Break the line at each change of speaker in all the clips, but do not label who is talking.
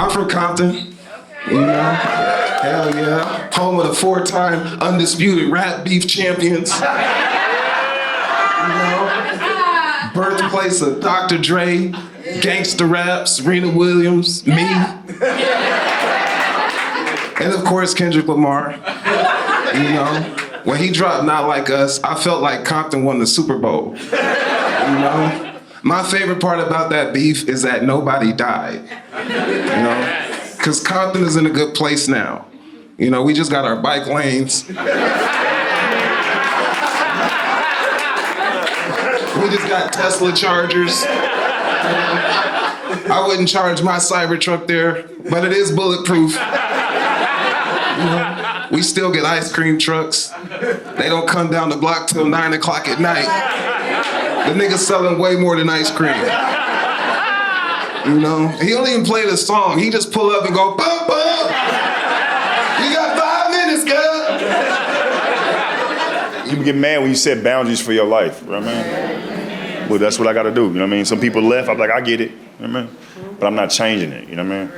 I'm from Compton. You know? Hell yeah. Home of the 4-time undisputed rap beef champions. You know? Birthplace of Dr. Dre, Gangsta Raps, Serena Williams, me. And of course, Kendrick Lamar. You know? When he dropped Not Like Us, I felt like Compton won the Super Bowl. You know? My favorite part about that beef is that nobody died. You know? Because Compton is in a good place now. You know, we just got our bike lanes. We just got Tesla chargers. I wouldn't charge my Cybertruck there, but it is bulletproof. You know, we still get ice cream trucks. They don't come down the block till 9 o'clock at night. The nigga's selling way more than ice cream. You know, he don't even play the song. He just pull up and go, bum, bum. You got 5 minutes, girl.
People get mad when you set boundaries for your life, you know what I mean? Well, that's what I gotta do, you know what I mean? Some people left, I'm like, I get it, you know what I mean? But I'm not changing it, you know what I mean?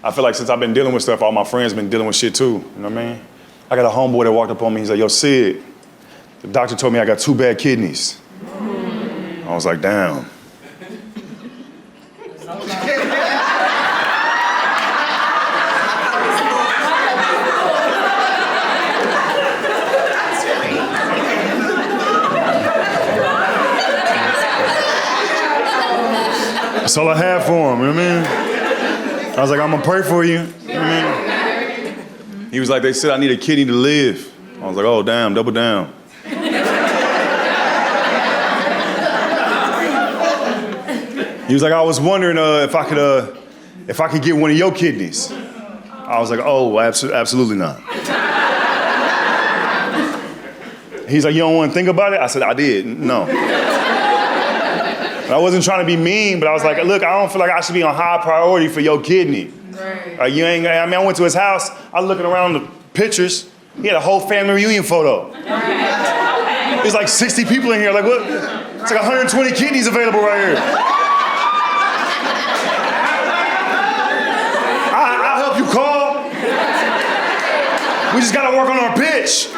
I feel like since I've been dealing with stuff, all my friends been dealing with shit too, you know what I mean? I got a homeboy that walked up on me, he's like, yo, Sid, the doctor told me I got 2 bad kidneys. I was like, damn. That's all I had for him, you know what I mean? I was like, I'm gonna pray for you, you know what I mean? He was like, they said I need a kidney to live. I was like, oh, damn, double down. He was like, I was wondering if I could get one of your kidneys. I was like, oh, absolutely not. He's like, you don't want to think about it? I said, I did, no. I wasn't trying to be mean, but I was like, look, I don't feel like I should be on high priority for your kidney. Right. You ain't. I mean, I went to his house. I was looking around the pictures. He had a whole family reunion photo. Right. There's like 60 people in here. Like, what? It's like 120 kidneys available right here. I'll help you call. We just gotta work on our pitch.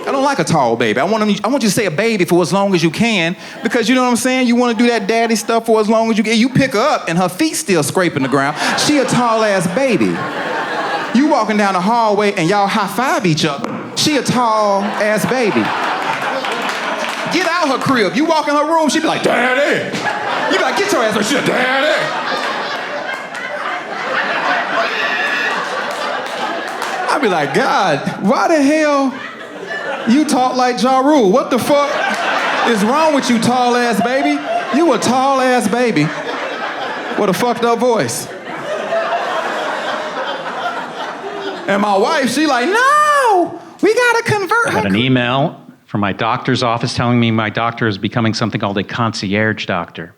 I don't like a tall baby. I want you to say a baby for as long as you can, because you know what I'm saying? You want to do that daddy stuff for as long as you can. You pick her up and her feet still scraping the ground. She a tall ass baby. You walking down the hallway and y'all high five each other. She a tall ass baby. Get out her crib. You walk in her room, she be like, daddy. You be like, get your ass on shit, daddy. I be like, God, why the hell you talk like Ja Rule? What the fuck is wrong with you, tall ass baby? You a tall ass baby with a fucked up voice. And my wife, she like, no, we gotta convert her.
I got an email from my doctor's office telling me my doctor is becoming something called a concierge doctor,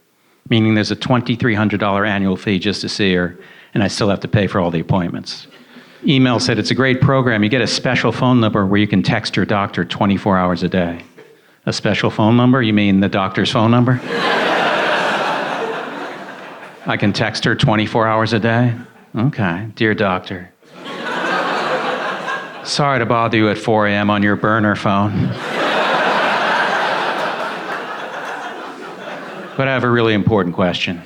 meaning there's a $2,300 annual fee just to see her, and I still have to pay for all the appointments. Email said it's a great program. You get a special phone number where you can text your doctor 24 hours a day. A special phone number? You mean the doctor's phone number? I can text her 24 hours a day? Okay. Dear doctor, sorry to bother you at 4 a.m. on your burner phone. But I have a really important question.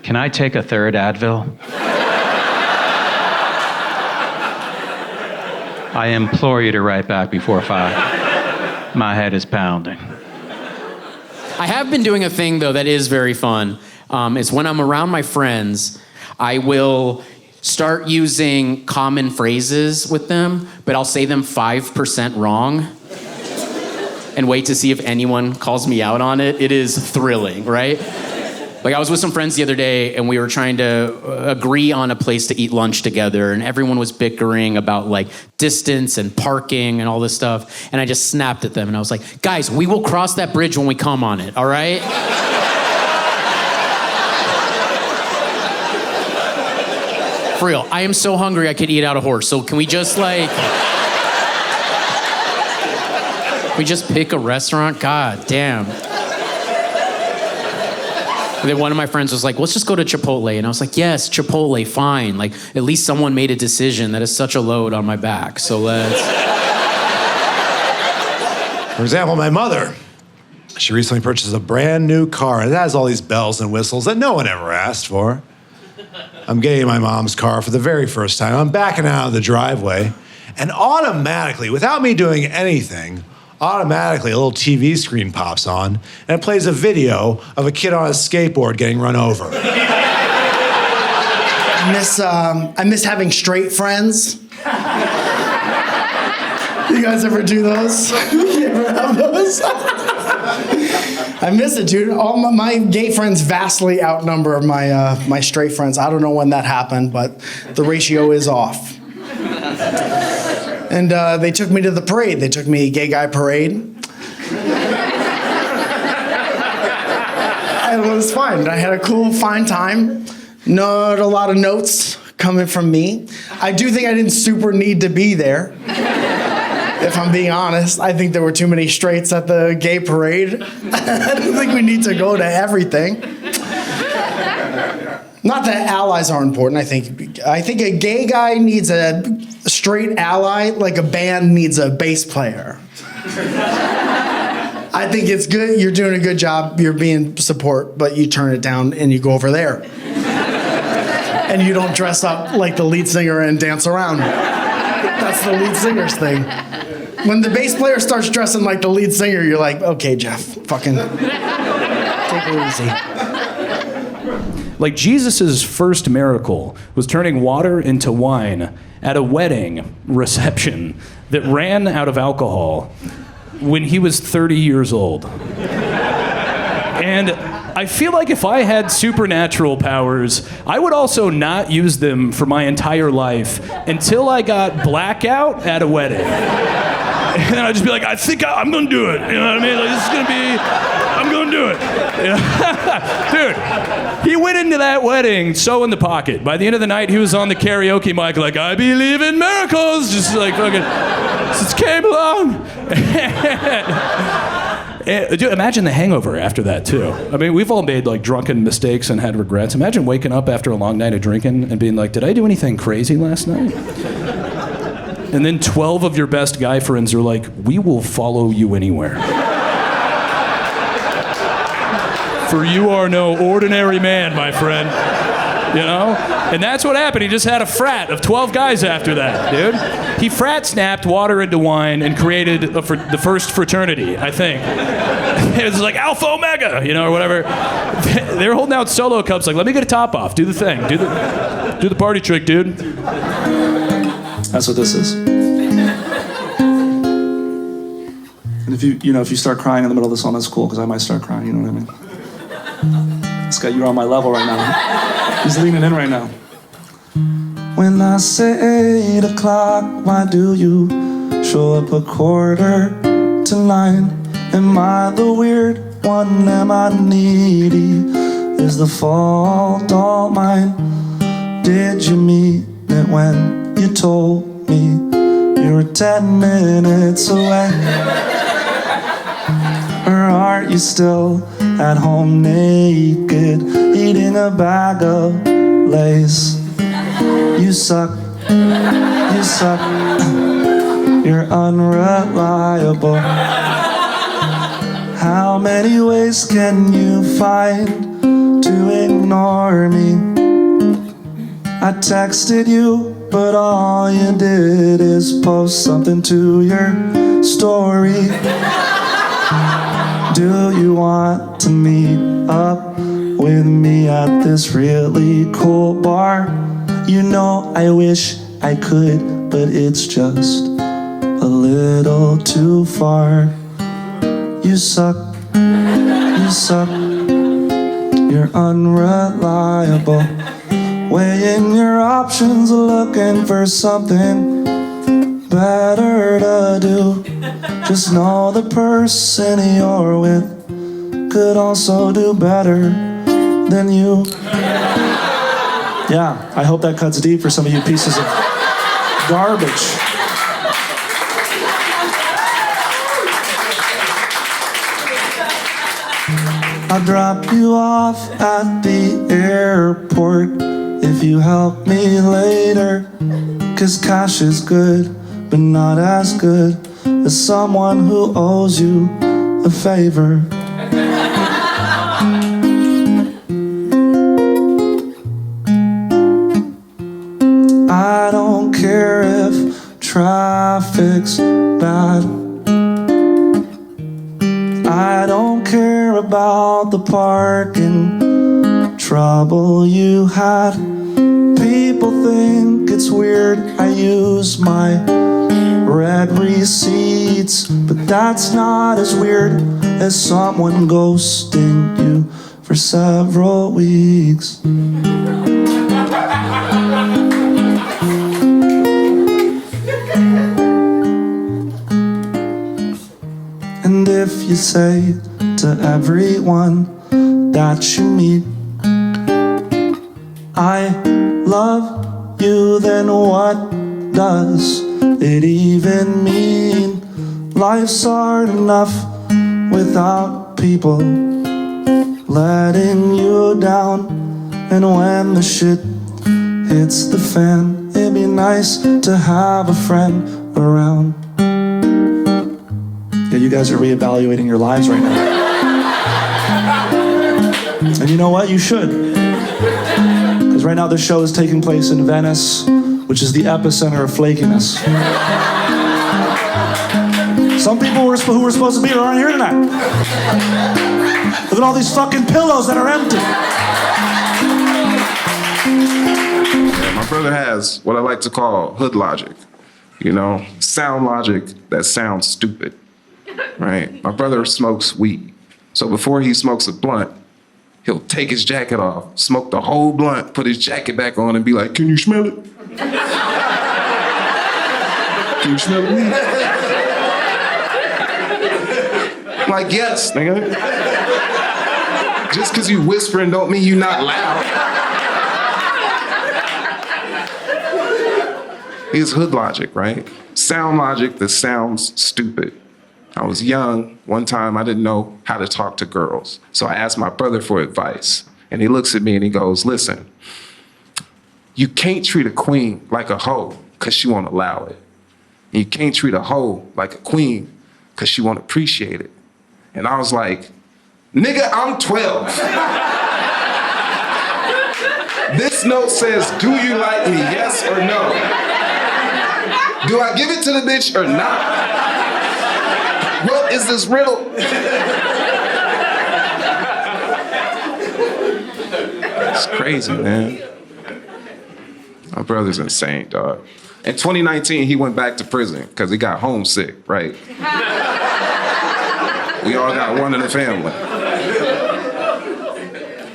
Can I take a third Advil? I implore you to write back before 5. My head is pounding.
I have been doing a thing, though, that is very fun. It's when I'm around my friends, I will start using common phrases with them, but I'll say them 5% wrong and wait to see if anyone calls me out on it. It is thrilling, right? Like, I was with some friends the other day, and we were trying to agree on a place to eat lunch together, and everyone was bickering about, like, distance and parking and all this stuff, and I just snapped at them, and I was like, guys, we will cross that bridge when we come on it, all right? For real, I am so hungry I could eat out a horse, so can we just, like... we just pick a restaurant? God damn. then one of my friends was like, let's just go to Chipotle. And I was like, yes, Chipotle, fine. Like, at least someone made a decision that is such a load on my back. So let's...
For example, my mother, she recently purchased a brand new car, and it has all these bells and whistles that no one ever asked for. I'm getting in my mom's car for the very first time. I'm backing out of the driveway, and automatically, without me doing anything, automatically a little TV screen pops on, and it plays a video of a kid on a skateboard getting run over.
I miss having straight friends. You guys ever do those? You ever have those? I miss it, dude. All my gay friends vastly outnumber my straight friends. I don't know when that happened, but the ratio is off. And they took me to the parade. They took me gay guy parade. And it was fine. I had a cool, fine time. Not a lot of notes coming from me. I do think I didn't super need to be there. If I'm being honest, I think there were too many straights at the gay parade. I don't think we need to go to everything. Not that allies are important. I think a gay guy needs a straight ally like a band needs a bass player. I think it's good. You're doing a good job. You're being support, but you turn it down and you go over there. And you don't dress up like the lead singer and dance around. That's the lead singer's thing. When the bass player starts dressing like the lead singer, you're like, okay, Jeff, fucking take it easy.
Like Jesus' first miracle was turning water into wine at a wedding reception that ran out of alcohol when he was 30 years old. And I feel like if I had supernatural powers, I would also not use them for my entire life until I got blackout at a wedding. And then I'd just be like, I think I'm gonna do it. You know what I mean? Like, this is gonna be, I'm gonna do it. You know? Dude, he went into that wedding so in the pocket. By the end of the night, he was on the karaoke mic like, I believe in miracles. Just like fucking, just came along. And, dude, imagine the hangover after that, too. I mean, we've all made, like, drunken mistakes and had regrets. Imagine waking up after a long night of drinking and being like, did I do anything crazy last night? And then 12 of your best guy friends are like, we will follow you anywhere. For you are no ordinary man, my friend. You know? And that's what happened. He just had a frat of 12 guys after that, dude. He frat snapped water into wine and created the first fraternity, I think. It was like Alpha Omega, you know, or whatever. They were holding out solo cups like, let me get a top off. Do the thing. Do the party trick, dude.
That's what this is. And if you start crying in the middle of the song, that's cool, because I might start crying, you know what I mean? This guy, you're on my level right now. He's leaning in right now. When I say 8 o'clock, why do you show up a 8:45? Am I the weird one? Am I needy? Is the fault all mine? Did you mean it when you told me you were 10 minutes away? Or are you still at home naked, eating a bag of Lay's? You suck, you suck, you're unreliable. How many ways can you find to ignore me? I texted you, but all you did is post something to your story. Do you want to meet up with me at this really cool bar? You know I wish I could, but it's just a little too far. You suck, you suck, you're unreliable. Weighing your options, looking for something better to do. Just know the person you're with could also do better than you. Yeah, I hope that cuts deep for some of you pieces of garbage. I'll drop you off at the airport if you help me later. 'Cause cash is good, but not as good as someone who owes you a favor. I don't care if traffic's bad. I don't care about the parking trouble you had. People think it's weird I use my red receipts, but that's not as weird as someone ghosting you for several weeks. And if you say to everyone that you meet, I love you, then what does it even mean? Life's hard enough without people letting you down. And when the shit hits the fan, it'd be nice to have a friend around. Yeah, you guys are reevaluating your lives right now. And you know what? You should. Because right now this show is taking place in Venice, which is the epicenter of flakiness. Some people who were supposed to be here aren't here tonight. Look at all these fucking pillows that are empty.
My brother has what I like to call hood logic. You know, sound logic that sounds stupid. Right? My brother smokes weed. So before he smokes a blunt, he'll take his jacket off, smoke the whole blunt, put his jacket back on, and be like, "Can you smell it? Can you smell the weed?" I'm like, "Yes, nigga." Just because you whispering don't mean you not loud. It's hood logic, right? Sound logic that sounds stupid. I was young. One time I didn't know how to talk to girls. So I asked my brother for advice. And he looks at me and he goes, "Listen, you can't treat a queen like a hoe because she won't allow it. And you can't treat a hoe like a queen because she won't appreciate it." And I was like, "Nigga, I'm 12. This note says, do you like me, yes or no? Do I give it to the bitch or not? What is this riddle?" It's crazy, man. My brother's insane, dog. In 2019, he went back to prison because he got homesick, right? We all got one in the family.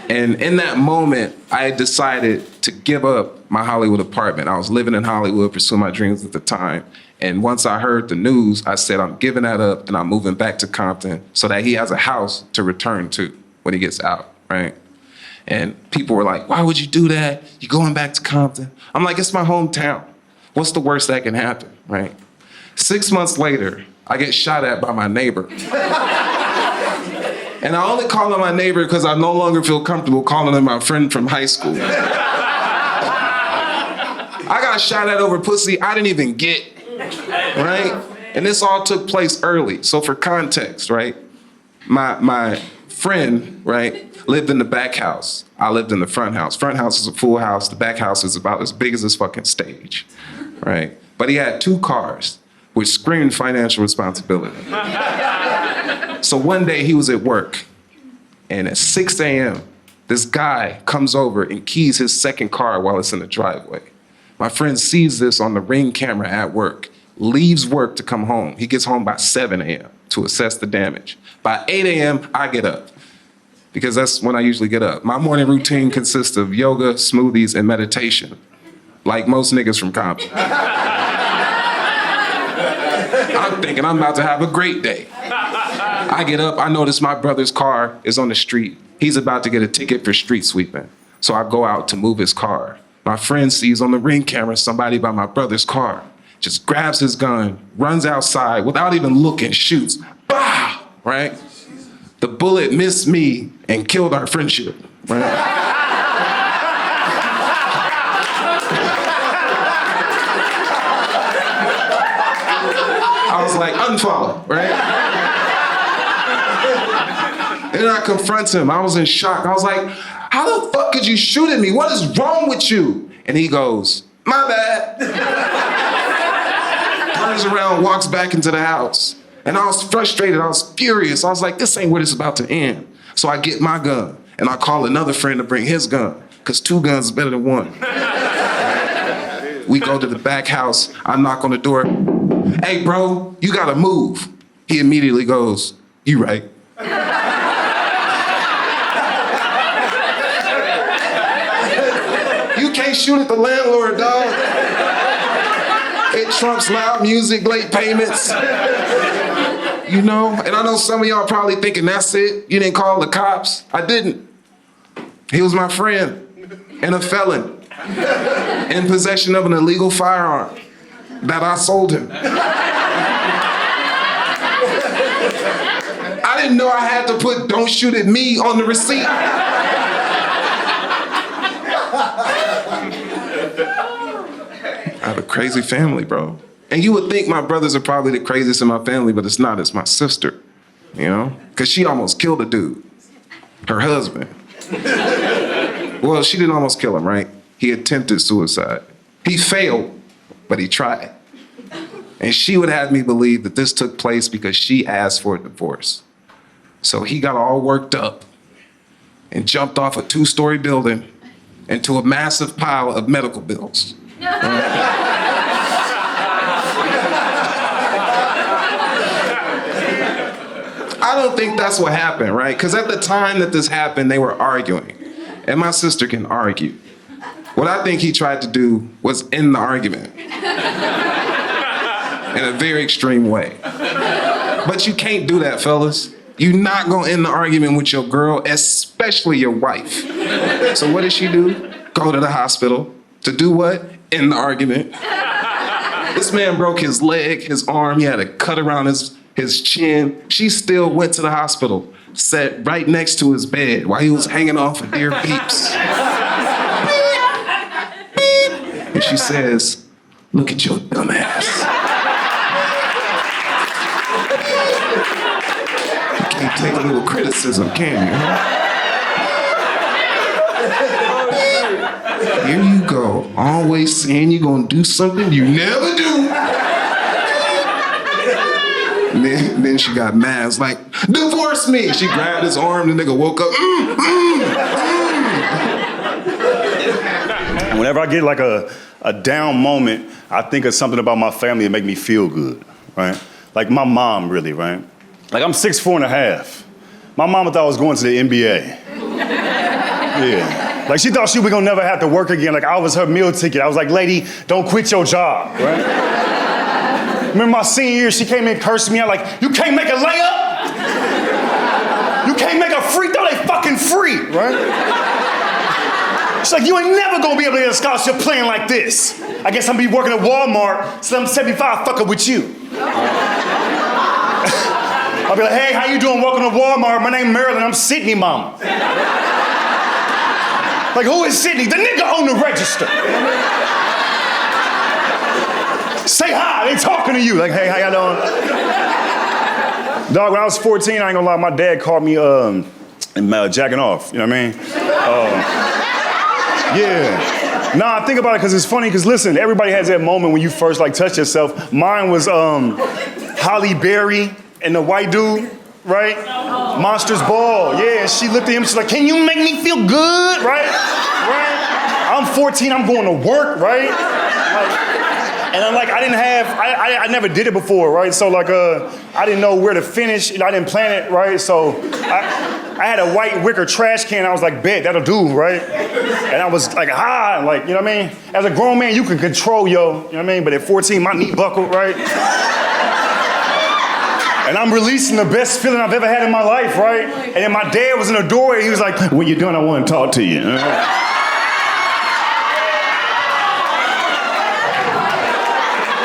And in that moment, I decided to give up my Hollywood apartment. I was living in Hollywood, pursuing my dreams at the time. And once I heard the news, I said, I'm giving that up and I'm moving back to Compton so that he has a house to return to when he gets out, right? And people were like, "Why would you do that? You're going back to Compton." I'm like, "It's my hometown. What's the worst that can happen, right?" 6 months later, I get shot at by my neighbor. And I only call him my neighbor because I no longer feel comfortable calling him my friend from high school. I got shot at over pussy I didn't even get, right? And this all took place early. So for context, right? My friend, right, lived in the back house. I lived in the front house. Front house is a full house. The back house is about as big as this fucking stage, right? But he had 2 cars, which screamed financial responsibility. So one day he was at work, and at 6 a.m., this guy comes over and keys his second car while it's in the driveway. My friend sees this on the Ring camera at work, leaves work to come home. He gets home by 7 a.m. to assess the damage. By 8 a.m., I get up, because that's when I usually get up. My morning routine consists of yoga, smoothies, and meditation, like most niggas from Compton. I'm thinking I'm about to have a great day. I get up, I notice my brother's car is on the street. He's about to get a ticket for street sweeping. So I go out to move his car. My friend sees on the Ring camera somebody by my brother's car, just grabs his gun, runs outside without even looking, shoots, bah, right? The bullet missed me and killed our friendship, right? I was like, unfollow, right? And then I confront him. I was in shock. I was like, how the fuck could you shoot at me? What is wrong with you? And he goes, my bad. Turns around, walks back into the house. And I was frustrated, I was furious. I was like, this ain't where this is about to end. So I get my gun and I call another friend to bring his gun, because 2 guns is better than 1. We go to the back house, I knock on the door. Hey bro, you gotta move. He immediately goes, you right. You can't shoot at the landlord, dog. It trumps loud music, late payments. You know? And I know some of y'all probably thinking, that's it? You didn't call the cops? I didn't. He was my friend and a felon in possession of an illegal firearm that I sold him. I didn't know I had to put "don't shoot at me" on the receipt. I have a crazy family, bro. And you would think my brothers are probably the craziest in my family, but it's not. It's my sister, you know? Because she almost killed a dude, her husband. Well, she didn't almost kill him, right? He attempted suicide. He failed, but he tried. And she would have me believe that this took place because she asked for a divorce. So he got all worked up and jumped off a 2-story building into a massive pile of medical bills. I don't think that's what happened, right? Because at the time that this happened, they were arguing. And my sister can argue. What I think he tried to do was end the argument in a very extreme way. But you can't do that, fellas. You're not gonna end the argument with your girl, especially your wife. So what did she do? Go to the hospital. To do what? End the argument. This man broke his leg, his arm, he had a cut around his chin. She still went to the hospital, sat right next to his bed while he was hanging off of dear beeps. Beep, beep. And she says, look at your dumb ass. You can't take a little criticism, can you? Huh? Here you go, always saying you're gonna do something you never do. And then she got mad. It's like, divorce me. She grabbed his arm, the nigga woke up.
Whenever I get like a down moment, I think of something about my family that make me feel good, right? Like my mom, really, right? Like I'm 6'4.5". My mama thought I was going to the NBA. Yeah. Like she thought she was gonna never have to work again. Like I was her meal ticket. I was like, lady, don't quit your job, right? Remember my senior year, she came in cursing me out like, you can't make a layup? You can't make a free throw, they fucking free, right? She's like, you ain't never gonna be able to get a scholarship playing like this. I guess I'm gonna be working at Walmart, so I'm 75 fucking with you. I'll be like, hey, how you doing? Welcome to Walmart. My name Marilyn, I'm Sydney, mama. Like, who is Sydney? The nigga on the register. Say hi, they talking to you. Like, hey, how y'all doing? Dog, when I was 14, I ain't gonna lie, my dad called me jacking off, you know what I mean? Yeah. Nah, I think about it because it's funny, because listen, everybody has that moment when you first like touch yourself. Mine was Holly Berry and the white dude, right? Monsters Ball, yeah, and she looked at him, she's like, can you make me feel good, right? I'm 14, I'm going to work, right? And I'm like, I never did it before, right? So like, I didn't know where to finish, I didn't plan it, right? So I had a white wicker trash can, I was like, bet, that'll do, right? And I was like, like, you know what I mean? As a grown man, you can control you know what I mean? But at 14, my knee buckled, right? And I'm releasing the best feeling I've ever had in my life, right? And then my dad was in the doorway, he was like, when you're done, I want to talk to you.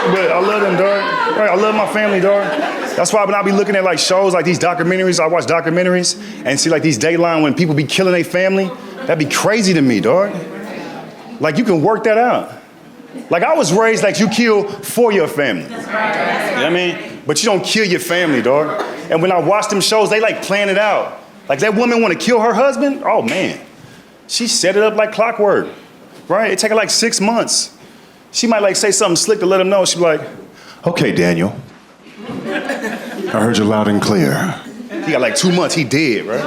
But I love them, dog. Right, I love my family, dog. That's why when I be looking at like shows like these documentaries, I watch documentaries and see like these Dateline when people be killing their family. That'd be crazy to me, dog. Like you can work that out. Like I was raised like you kill for your family. You know what I mean? But you don't kill your family, dog. And when I watch them shows, they like plan it out. Like that woman want to kill her husband? Oh man. She set it up like clockwork, right? It take her like 6 months. She might like say something slick to let him know. She be like, okay, Daniel. I heard you loud and clear. He got like 2 months, he dead, right?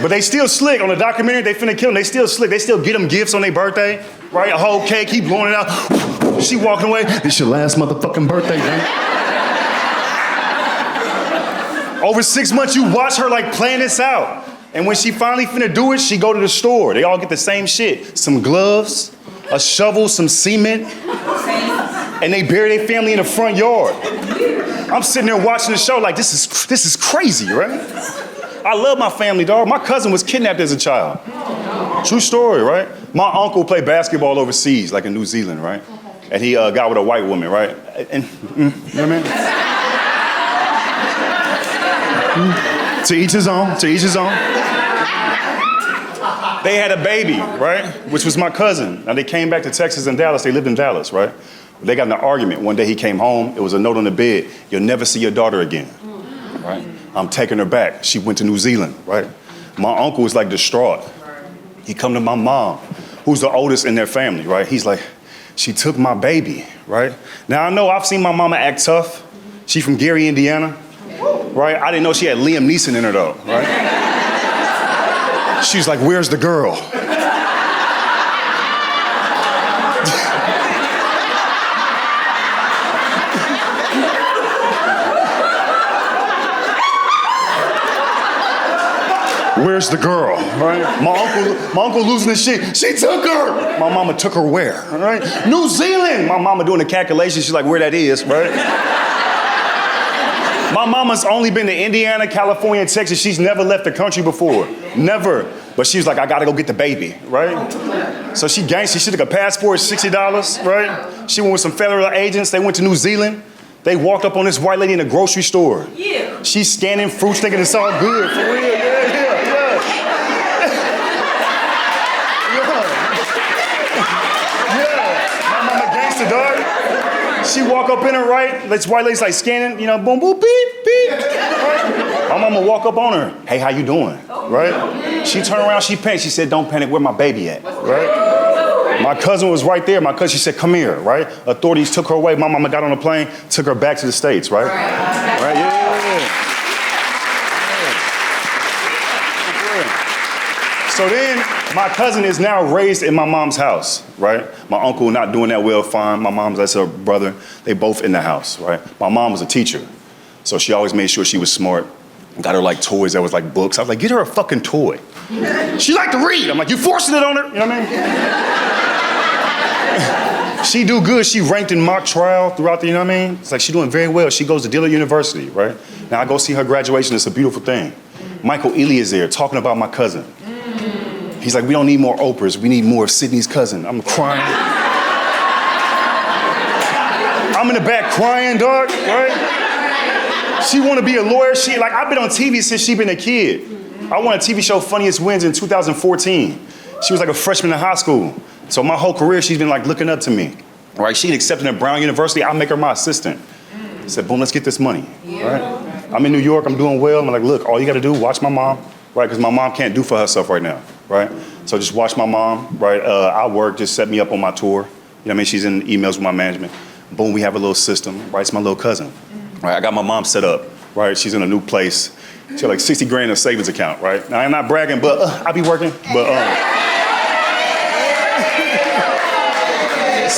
But they still slick on the documentary, they finna kill him, they still slick. They still get him gifts on their birthday, right? A whole cake, keep blowing it out. She walking away, it's your last motherfucking birthday, man. Over 6 months, you watch her like plan this out. And when she finally finna do it, she go to the store. They all get the same shit. Some gloves, a shovel, some cement, and they bury their family in the front yard. I'm sitting there watching the show like, this is crazy, right? I love my family, dog. My cousin was kidnapped as a child. True story, right? My uncle played basketball overseas, like in New Zealand, right? And he got with a white woman, right? And you know what I mean? To each his own, to each his own. They had a baby, right? Which was my cousin. Now they came back to Texas and Dallas. They lived in Dallas, right? They got in an argument. One day he came home. It was a note on the bed. You'll never see your daughter again, right? I'm taking her back. She went to New Zealand, right? My uncle was like distraught. He come to my mom, who's the oldest in their family, right? He's like, she took my baby, right? Now I know I've seen my mama act tough. She from Gary, Indiana, right? I didn't know she had Liam Neeson in her though, right? She's like, where's the girl? Where's the girl, right? My uncle losing his shit. She took her. My mama took her where, all right? New Zealand. My mama doing the calculation. She's like, where that is, right? My mama's only been to Indiana, California, and Texas. She's never left the country before, never. But she was like, I gotta go get the baby, right? So she gangster. She took a passport, $60, right? She went with some federal agents. They went to New Zealand. They walked up on this white lady in a grocery store. Yeah. She's scanning fruits, thinking it's all good, for real, yeah. Dog. She walk up in her, right? This white lady's like scanning, you know, boom, boom, beep, beep. Right? My mama walk up on her. Hey, how you doing? Right? She turned around, she panicked. She said, don't panic, where my baby at? Right? My cousin was right there. My cousin, she said, come here, right? Authorities took her away. My mama got on a plane, took her back to the States, right? Right? Yeah. So then, my cousin is now raised in my mom's house, right? My uncle not doing that well, fine. My mom's, that's her brother. They both in the house, right? My mom was a teacher, so she always made sure she was smart. Got her like toys that was like books. I was like, get her a fucking toy. She liked to read. I'm like, you forcing it on her? You know what I mean? She do good. She ranked in mock trial throughout the, you know what I mean? It's like she doing very well. She goes to Dillard University, right? Now I go see her graduation. It's a beautiful thing. Michael Ealy is there talking about my cousin. He's like, we don't need more Oprahs. We need more of Sydney's cousin. I'm crying. I'm in the back crying, dog, right? She want to be a lawyer. She, like, I've been on TV since she been a kid. I won a TV show, Funniest Wins, in 2014. She was like a freshman in high school. So my whole career, she's been like looking up to me, right? She accepted at Brown University. I'll make her my assistant. I said, boom, let's get this money, right? I'm in New York. I'm doing well. I'm like, look, all you got to do, watch my mom, right? Because my mom can't do for herself right now. Right? So just watch my mom, right? I work, just set me up on my tour. You know what I mean? She's in emails with my management. Boom, we have a little system, right? It's my little cousin. Right? I got my mom set up, right? She's in a new place. She got like 60 grand in a savings account, right? Now I'm not bragging, but I be working, but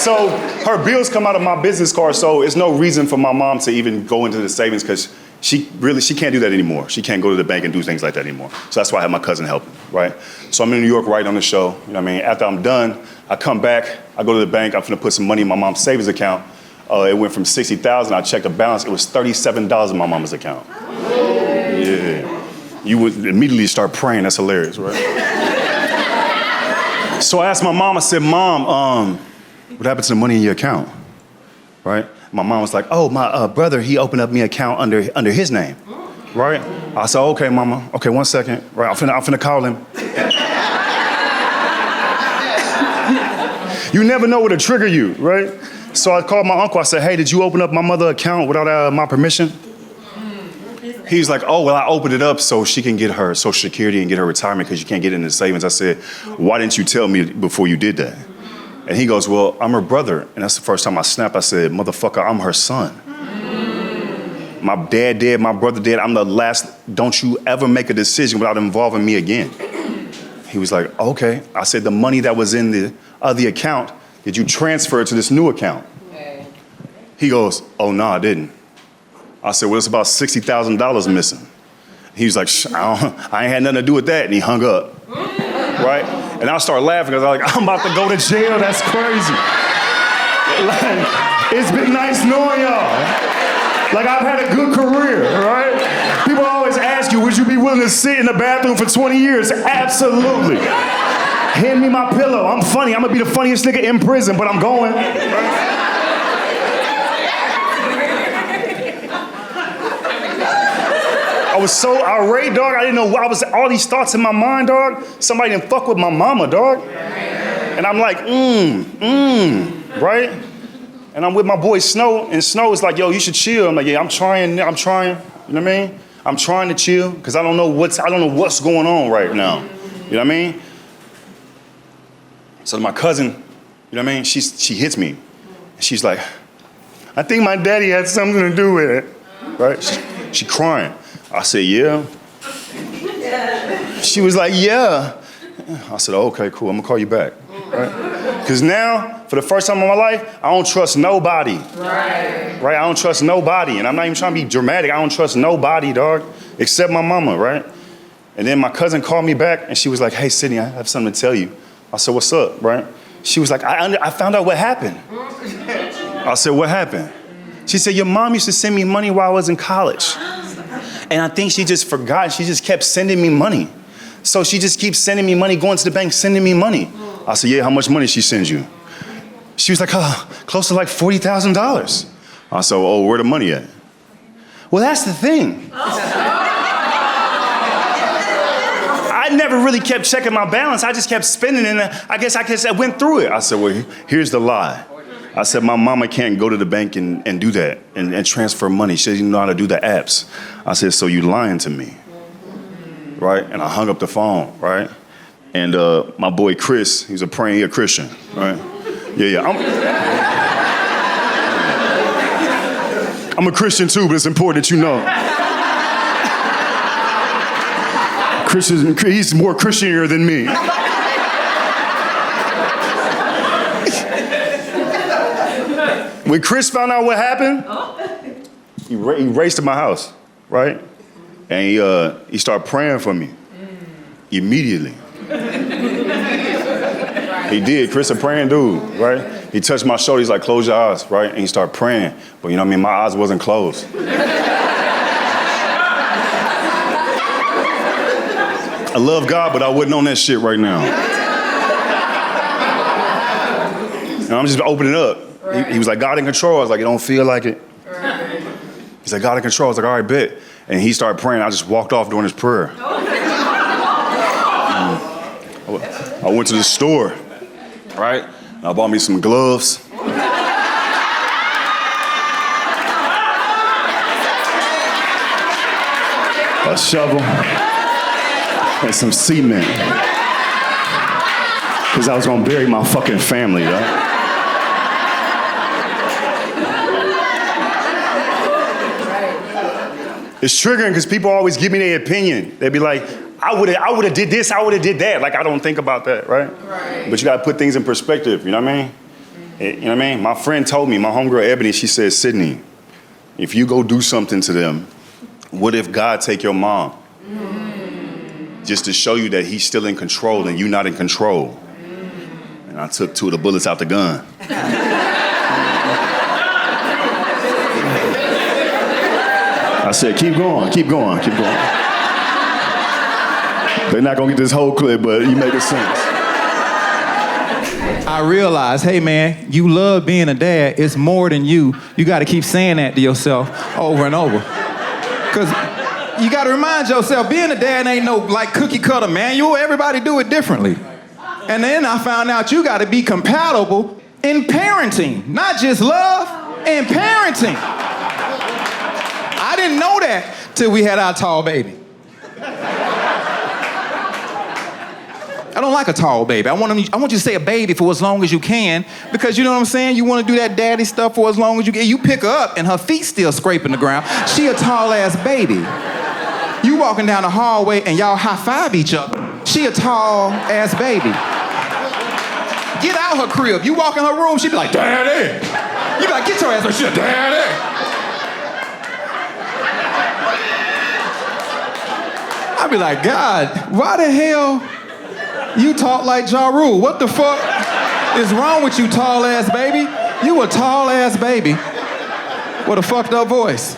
So her bills come out of my business card, so it's no reason for my mom to even go into the savings because she can't do that anymore. She can't go to the bank and do things like that anymore. So that's why I have my cousin helping, right? So I'm in New York writing on the show. You know what I mean? After I'm done, I come back, I go to the bank, I'm finna put some money in my mom's savings account. It went from $60,000, I checked the balance, it was $37 in my mama's account. Yeah. You would immediately start praying, that's hilarious, right? So I asked my mom, I said, Mom, what happened to the money in your account, right? My mom was like, oh, my brother, he opened up me an account under his name, right? I said, okay, mama, okay, 1 second, right? I'm finna call him. You never know what to trigger you, right? So I called my uncle. I said, hey, did you open up my mother's account without my permission? He's like, oh, well, I opened it up so she can get her Social Security and get her retirement because you can't get it in the savings. I said, why didn't you tell me before you did that? And he goes, well, I'm her brother. And that's the first time I snapped. I said, motherfucker, I'm her son. My dad dead, my brother dead. I'm the last. Don't you ever make a decision without involving me again. He was like, okay. I said, the money that was in the other account, did you transfer it to this new account? He goes, oh, no, I didn't. I said, well, it's about $60,000 missing. He was like, I ain't had nothing to do with that. And he hung up, right? And I started laughing because I was like, I'm about to go to jail. That's crazy. Like, it's been nice knowing y'all. Like, I've had a good career, right? People always ask you, would you be willing to sit in the bathroom for 20 years? Absolutely. Hand me my pillow. I'm funny. I'm going to be the funniest nigga in prison, but I'm going. Right? I was so irate, dog. I didn't know what I was, all these thoughts in my mind, dog. Somebody didn't fuck with my mama, dog. And I'm like, right? And I'm with my boy Snow, and Snow is like, yo, you should chill. I'm like, yeah, I'm trying, you know what I mean? I'm trying to chill, because I don't know what's going on right now. You know what I mean? So my cousin, you know what I mean? She hits me. She's like, I think my daddy had something to do with it, right? She crying. I said, yeah. She was like, yeah. I said, oh, okay, cool, I'm gonna call you back, right? Because now, for the first time in my life, I don't trust nobody. Right? I don't trust nobody, and I'm not even trying to be dramatic. I don't trust nobody, dog, except my mama, right? And then my cousin called me back, and she was like, hey, Sydney, I have something to tell you. I said, what's up, right? She was like, I found out what happened. I said, what happened? She said, your mom used to send me money while I was in college. And I think she just forgot. She just kept sending me money. So she just keeps sending me money, going to the bank, sending me money. I said, yeah, how much money she sends you? She was like, close to like $40,000. I said, oh, where the money at? Well, that's the thing. I never really kept checking my balance. I just kept spending, and I guess I went through it. I said, well, here's the lie. I said, my mama can't go to the bank and do that and transfer money. She doesn't know how to do the apps. I said, so you lying to me, right? And I hung up the phone, right? And my boy Chris, he a Christian, right? Yeah. I'm a Christian too, but it's important that you know. He's more Christianier than me. When Chris found out what happened, he raced to my house, right? And he started praying for me immediately. He did. Chris a praying dude, right? He touched my shoulder. He's like, close your eyes, right? And he started praying. But you know what I mean? My eyes wasn't closed. I love God, but I wasn't on that shit right now. And I'm just opening up. He was like, God in control. I was like, it don't feel like it. He's like, God in control. I was like, all right, bet. And he started praying. I just walked off during his prayer. I went to the store, right? And I bought me some gloves. A shovel. And some cement. Because I was going to bury my fucking family, right? It's triggering because people always give me their opinion. They'd be like, I would have did this, I would have did that. Like, I don't think about that, right? But you got to put things in perspective, you know what I mean? You know what I mean? My friend told me, my homegirl Ebony, she said, Sydney, if you go do something to them, what if God take your mom? Just to show you that he's still in control and you're not in control. And I took 2 of the bullets out the gun. I said, keep going. They're not gonna get this whole clip, but you make it sense.
I realized, hey man, you love being a dad. It's more than you. You got to keep saying that to yourself over and over. Because you got to remind yourself, being a dad ain't no like cookie cutter manual. Everybody do it differently. And then I found out you got to be compatible in parenting, not just love, in parenting. I didn't know that till we had our tall baby. I don't like a tall baby. I want you to say a baby for as long as you can, because you know what I'm saying? You want to do that daddy stuff for as long as you can. You pick her up and her feet still scraping the ground. She a tall ass baby. You walking down the hallway and y'all high five each other. She a tall ass baby. Get out her crib. You walk in her room, she be like, daddy. You be like, get your ass her shit, daddy. I be like, God, why the hell you talk like Ja Rule? What the fuck is wrong with you, tall ass baby? You a tall ass baby with a fucked up voice.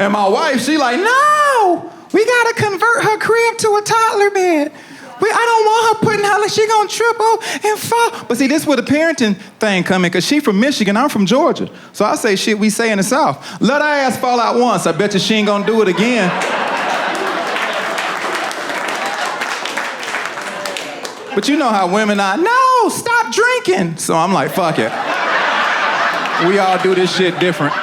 And my wife, she like, no, we gotta convert her crib to a toddler bed. I don't want her putting her, like she gonna trip over and fall. But see, this is where the parenting thing come in, because she from Michigan, I'm from Georgia. So I say shit we say in the South. Let her ass fall out once, I bet you she ain't gonna do it again. But you know how women are, no, stop drinking. So I'm like, fuck it. We all do this shit different.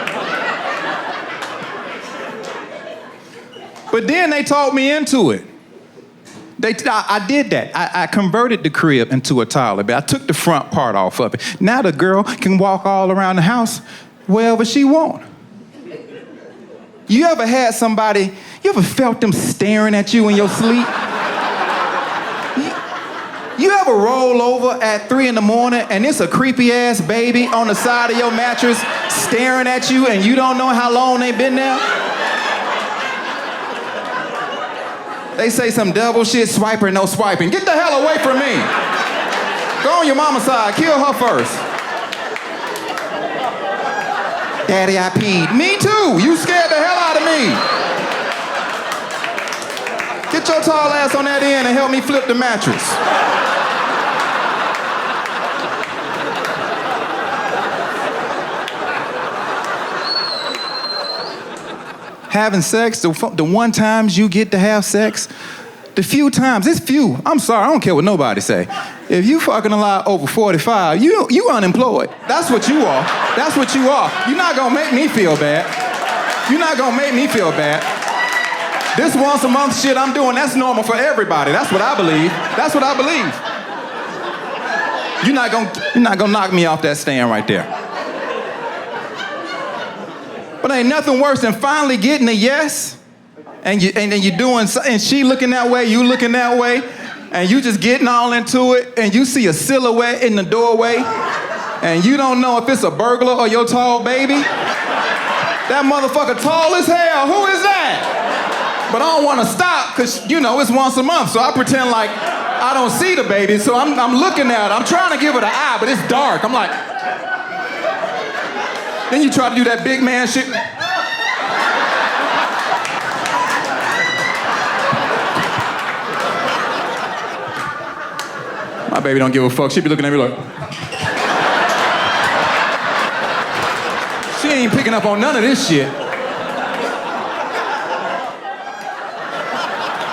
But then they talked me into it. I did that. I converted the crib into a toddler bed. I took the front part off of it. Now the girl can walk all around the house wherever she want. You ever had somebody, you ever felt them staring at you in your sleep? You ever roll over at 3 a.m. and it's a creepy ass baby on the side of your mattress staring at you and you don't know how long they been there? They say some devil shit, swiper, no swiping. Get the hell away from me. Go on your mama's side, kill her first. Daddy, I peed. Me too, you scared the hell out of me. Get your tall ass on that end and help me flip the mattress. Having sex, the one times you get to have sex, the few times, it's few. I'm sorry, I don't care what nobody say. If you fucking a lot over 45, you unemployed. That's what you are. That's what you are. You're not gonna make me feel bad. You're not gonna make me feel bad. This once a month shit I'm doing, that's normal for everybody. That's what I believe. That's what I believe. You're not gonna knock me off that stand right there. But ain't nothing worse than finally getting a yes, and you doing, and she looking that way, you looking that way, and you just getting all into it, and you see a silhouette in the doorway, and you don't know if it's a burglar or your tall baby. That motherfucker tall as hell. Who is that? But I don't want to stop, because, you know, it's once a month, so I pretend like I don't see the baby, so I'm looking at her. I'm trying to give her the eye, but it's dark. I'm like... Then you try to do that big man shit. My baby don't give a fuck. She be looking at me like... She ain't picking up on none of this shit.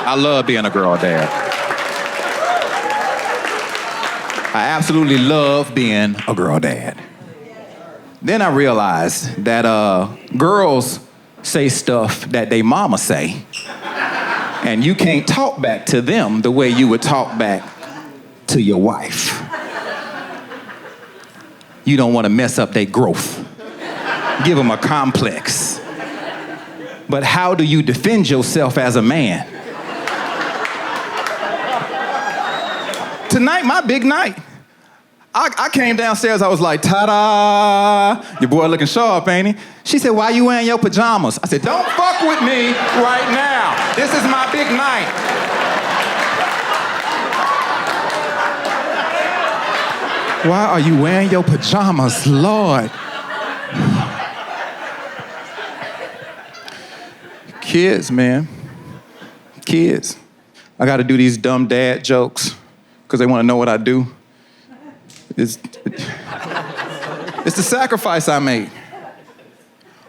I love being a girl dad. I absolutely love being a girl dad. Then I realized that girls say stuff that they mama say, and you can't talk back to them the way you would talk back to your wife. You don't want to mess up their growth. Give them a complex. But how do you defend yourself as a man? Tonight, my big night. I came downstairs, I was like, ta-da, your boy looking sharp, ain't he? She said, why you wearing your pajamas? I said, don't fuck with me right now. This is my big night. Why are you wearing your pajamas, Lord? Kids, man. Kids. I got to do these dumb dad jokes because they want to know what I do. It's the sacrifice I make.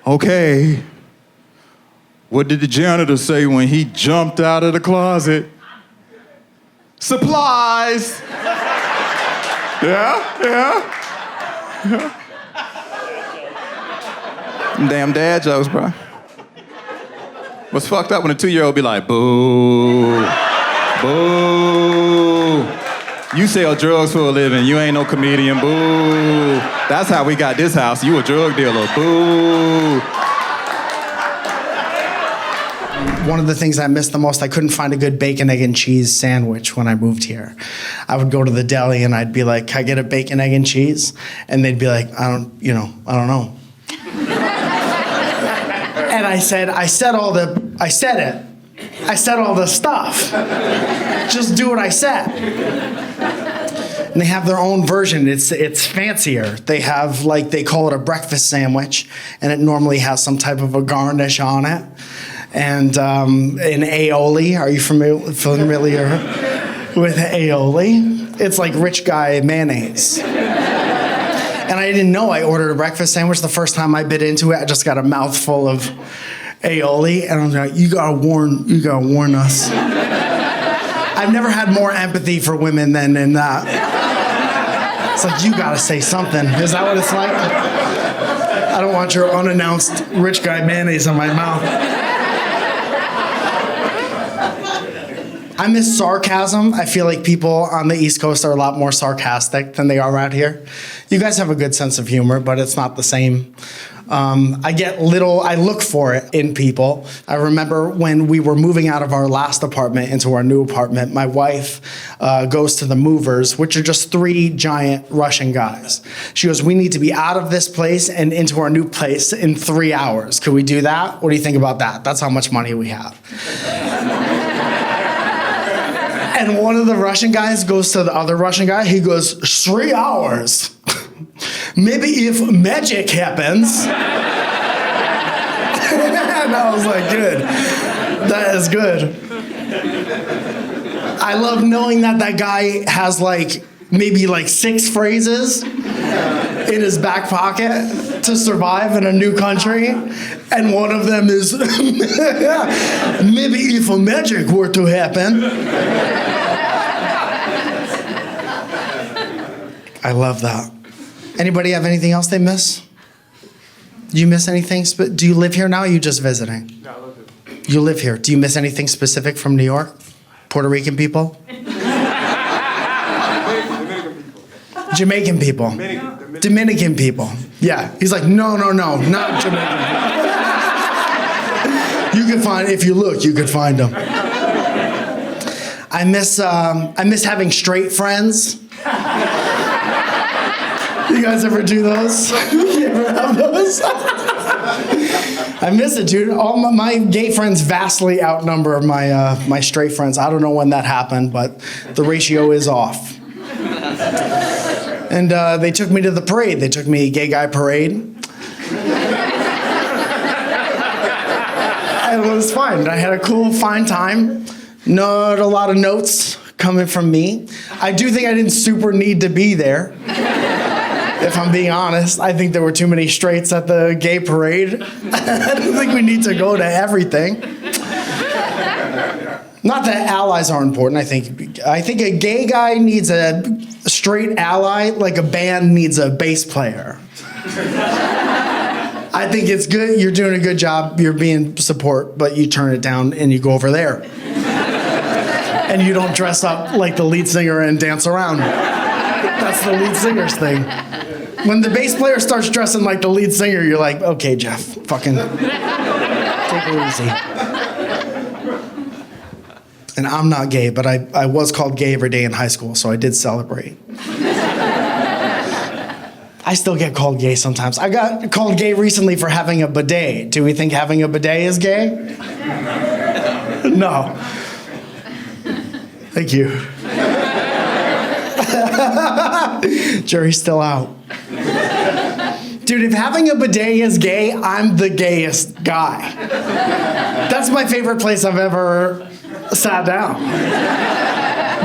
Okay. What did the janitor say when he jumped out of the closet? Supplies. Yeah. Damn dad jokes, bro. What's fucked up when a 2-year-old be like, boo, boo. You sell drugs for a living. You ain't no comedian, boo. That's how we got this house. You a drug dealer, boo.
One of the things I missed the most, I couldn't find a good bacon, egg, and cheese sandwich when I moved here. I would go to the deli and I'd be like, can I get a bacon, egg, and cheese? And they'd be like, I don't know. And I said all the stuff. Just do what I said. And they have their own version. It's fancier. They have, like, they call it a breakfast sandwich, and it normally has some type of a garnish on it. And an aioli. Are you familiar with aioli? It's like rich guy mayonnaise. And I didn't know I ordered a breakfast sandwich. The first time I bit into it, I just got a mouthful of aioli, and I was like, you gotta warn us. I've never had more empathy for women than in that. It's like, you gotta say something. Is that what it's like? I don't want your unannounced rich guy mayonnaise in my mouth. I miss sarcasm. I feel like people on the East Coast are a lot more sarcastic than they are out here. You guys have a good sense of humor, but it's not the same. I look for it in people. I remember when we were moving out of our last apartment into our new apartment, my wife goes to the movers, which are just 3 giant Russian guys. She goes, we need to be out of this place and into our new place in 3 hours. Could we do that? What do you think about that? That's how much money we have. And one of the Russian guys goes to the other Russian guy. He goes, 3 hours. Maybe if magic happens. And I was like, good. That is good. I love knowing that guy has maybe 6 phrases in his back pocket to survive in a new country. And one of them is, maybe if a magic were to happen. I love that. Anybody have anything else they miss? Do you miss anything? Do you live here now or are you just visiting? No, I live here. You live here. Do you miss anything specific from New York? Puerto Rican people? Jamaican people. Dominican people. Yeah. He's like, no, not Jamaican people. You can find, if you look, you could find them. I miss having straight friends. You guys ever do those? You ever have those? I miss it, dude. All my gay friends vastly outnumber my straight friends. I don't know when that happened, but the ratio is off. And they took me to the parade. They took me gay guy parade. And it was fun. I had a cool, fine time. Not a lot of notes coming from me. I do think I didn't super need to be there. If I'm being honest, I think there were too many straights at the gay parade. I don't think we need to go to everything. Not that allies are important. I think a gay guy needs a straight ally like a band needs a bass player. I think it's good. You're doing a good job. You're being support, but you turn it down and you go over there. And you don't dress up like the lead singer and dance around. That's the lead singer's thing. When the bass player starts dressing like the lead singer, you're like, okay, Jeff, fucking take it easy. And I'm not gay, but I was called gay every day in high school, so I did celebrate. I still get called gay sometimes. I got called gay recently for having a bidet. Do we think having a bidet is gay? No. Thank you. Jury's still out. Dude, if having a bidet is gay, I'm the gayest guy. That's my favorite place I've ever sat down.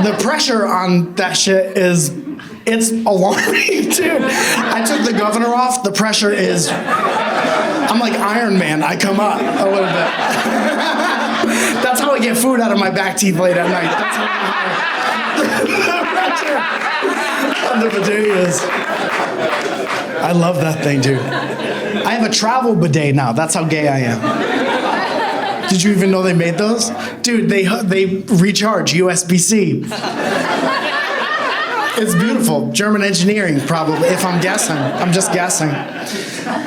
The pressure on that shit it's alarming, dude. I took the governor off. The pressure is, I'm like Iron Man. I come up a little bit. That's how I get food out of my back teeth late at night. That's how the bidet is. I love that thing, dude. I have a travel bidet now. That's how gay I am. Did you even know they made those? Dude, they recharge USB-C. It's beautiful. German engineering, probably, if I'm guessing. I'm just guessing.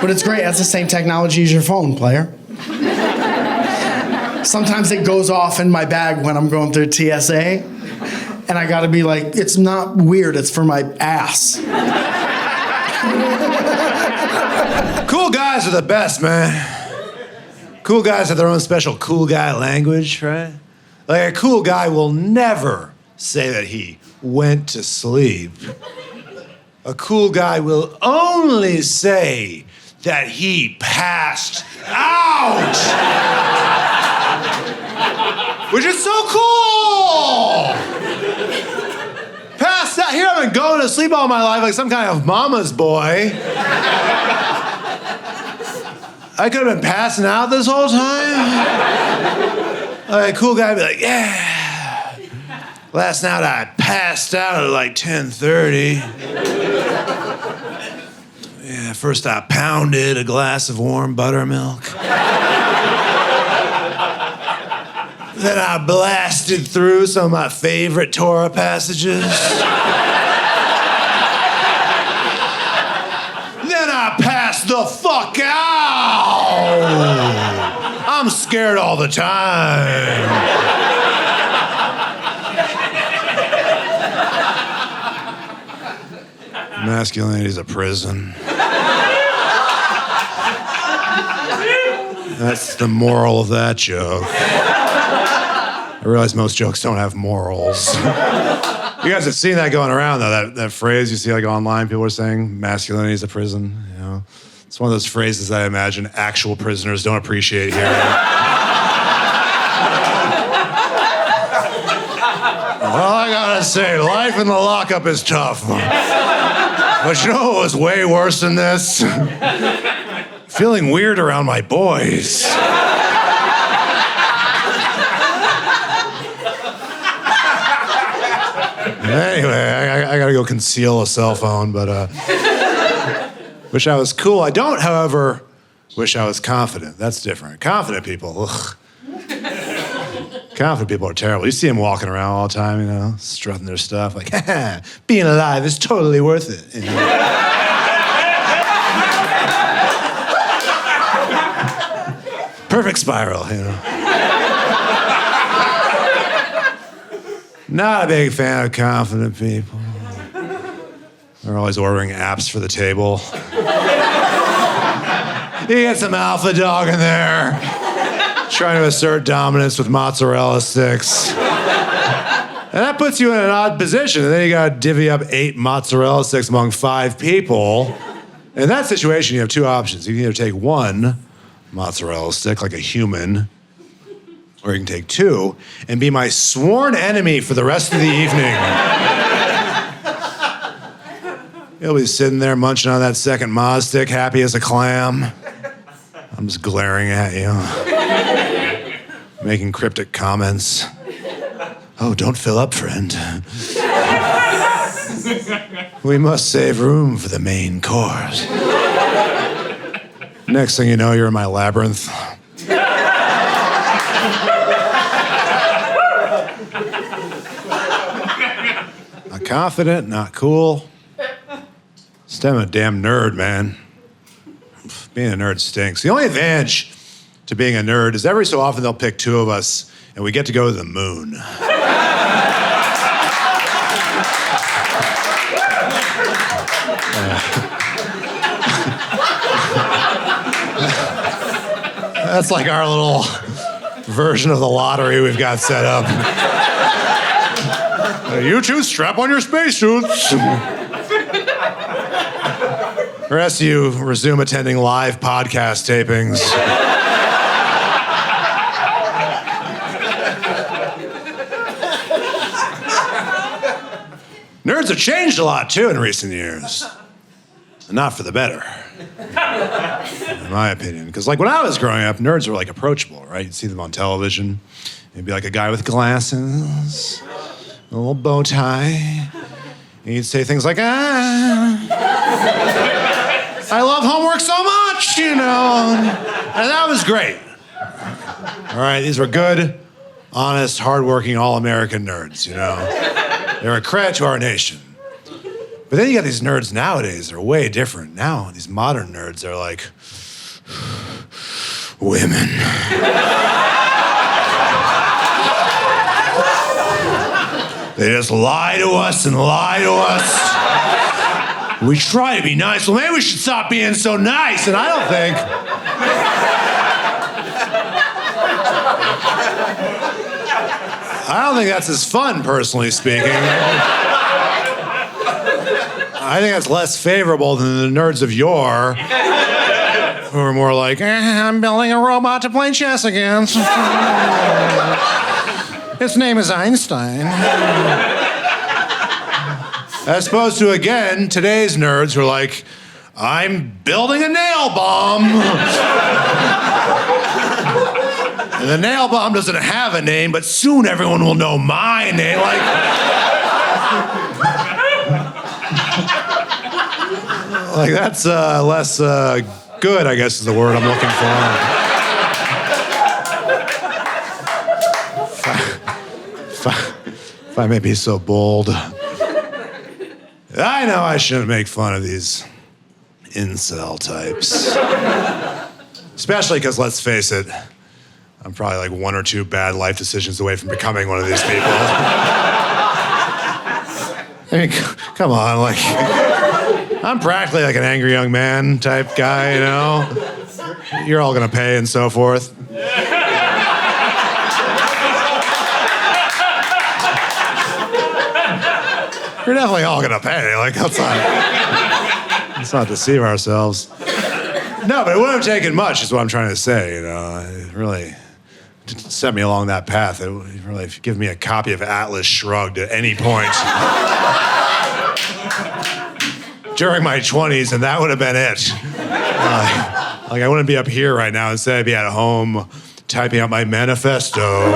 But it's great. That's the same technology as your phone, player. Sometimes it goes off in my bag when I'm going through TSA. And I gotta be like, it's not weird, it's for my ass.
Cool guys are the best, man. Cool guys have their own special cool guy language, right? Like a cool guy will never say that he went to sleep. A cool guy will only say that he passed out. Which is so cool! Passed out. Here I've been going to sleep all my life like some kind of mama's boy. I could have been passing out this whole time. Like a cool guy would be like, yeah. Last night I passed out at like 10:30. Yeah, first I pounded a glass of warm buttermilk. Then I blasted through some of my favorite Torah passages. Then I passed the fuck out. I'm scared all the time. Masculinity is a prison. That's the moral of that joke. I realize most jokes don't have morals. You guys have seen that going around, though, that phrase you see like online, people are saying, masculinity is a prison, you know? It's one of those phrases that I imagine actual prisoners don't appreciate hearing. Well, I gotta say, life in the lockup is tough. But you know what was way worse than this? Feeling weird around my boys. Anyway, I gotta go conceal a cell phone, but wish I was cool. I don't, however, wish I was confident. That's different. Confident people, ugh. Confident people are terrible. You see them walking around all the time, you know, strutting their stuff, like, being alive is totally worth it. You know? Perfect spiral, you know. Not a big fan of confident people. They're always ordering apps for the table. You get some alpha dog in there, trying to assert dominance with mozzarella sticks. And that puts you in an odd position. And then you gotta divvy up 8 mozzarella sticks among 5 people. In that situation, you have 2 options. You can either take 1 mozzarella stick like a human, or you can take 2 and be my sworn enemy for the rest of the evening. You'll be sitting there munching on that second Moz stick, happy as a clam. I'm just glaring at you, making cryptic comments. Oh, don't fill up, friend. We must save room for the main course. Next thing you know, you're in my labyrinth. Not confident, not cool. I'm a damn nerd, man. Being a nerd stinks. The only advantage to being a nerd is every so often they'll pick 2 of us and we get to go to the moon. That's like our little version of the lottery we've got set up. You 2 strap on your spacesuits. The rest of you resume attending live podcast tapings. Nerds have changed a lot, too, in recent years. Not for the better, in my opinion. Because, like, when I was growing up, nerds were, like, approachable, right? You'd see them on television. It'd be like a guy with glasses, a little bow tie. And you'd say things like, I love homework so much, you know. And that was great. All right, these were good, honest, hardworking, all-American nerds, you know. They're a credit to our nation. But then you got these nerds nowadays. They're way different. Now, these modern nerds are like, women. They just lie to us and lie to us. We try to be nice. Well, maybe we should stop being so nice. And I don't think that's as fun, personally speaking. I think that's less favorable than the nerds of yore, who are more like, I'm building a robot to play chess against. His name is Einstein. As opposed to, again, today's nerds who are like, I'm building a nail bomb. And the nail bomb doesn't have a name, but soon everyone will know my name. Like that's less good, I guess is the word I'm looking for. If I may be so bold. I know I shouldn't make fun of these incel types. Especially because, let's face it, I'm probably like one or two bad life decisions away from becoming one of these people. I mean, come on, like, I'm practically like an angry young man type guy, you know? You're all gonna pay and so forth. We're definitely all gonna pay, like, let's not deceive ourselves. No, but it wouldn't have taken much, is what I'm trying to say, you know? It really set me along that path. It would really give me a copy of Atlas Shrugged at any point during my 20s, and that would have been it. Like, I wouldn't be up here right now. Instead, I'd be at home typing out my manifesto,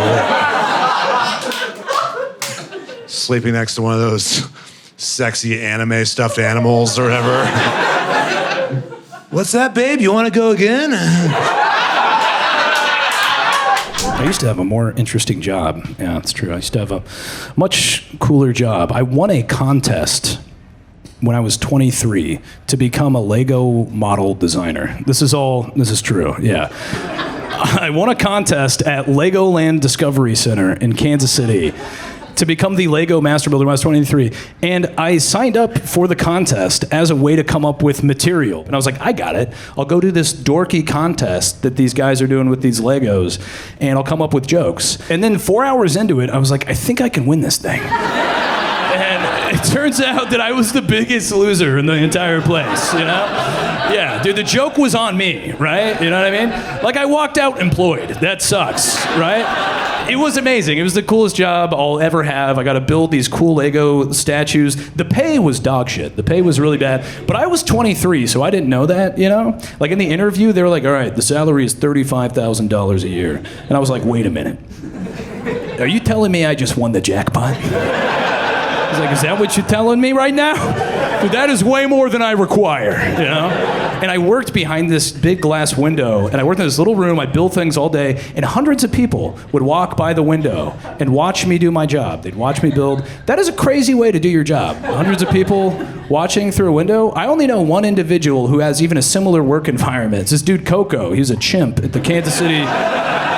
sleeping next to one of those sexy anime stuffed animals or whatever. What's that, babe? You want to go again?
I used to have a more interesting job. Yeah, that's true. I used to have a much cooler job. I won a contest when I was 23 to become a Lego model designer. This is true, yeah. I won a contest at Legoland Discovery Center in Kansas City to become the Lego master builder when I was 23. And I signed up for the contest as a way to come up with material. And I was like, I got it. I'll go to this dorky contest that these guys are doing with these Legos, and I'll come up with jokes. And then 4 hours into it, I was like, I think I can win this thing. And it turns out that I was the biggest loser in the entire place, you know? Yeah, dude, the joke was on me, right? You know what I mean? Like, I walked out employed. That sucks, right? It was amazing. It was the coolest job I'll ever have. I got to build these cool Lego statues. The pay was dog shit. The pay was really bad. But I was 23, so I didn't know that, you know? Like, in the interview, they were like, all right, the salary is $35,000 a year. And I was like, wait a minute. Are you telling me I just won the jackpot? I was like, is that what you're telling me right now? Dude, that is way more than I require, you know? And I worked behind this big glass window, and I worked in this little room. I built things all day, and hundreds of people would walk by the window and watch me do my job. They'd watch me build. That is a crazy way to do your job. Hundreds of people watching through a window. I only know one individual who has even a similar work environment. It's this dude, Coco. He was a chimp at the Kansas City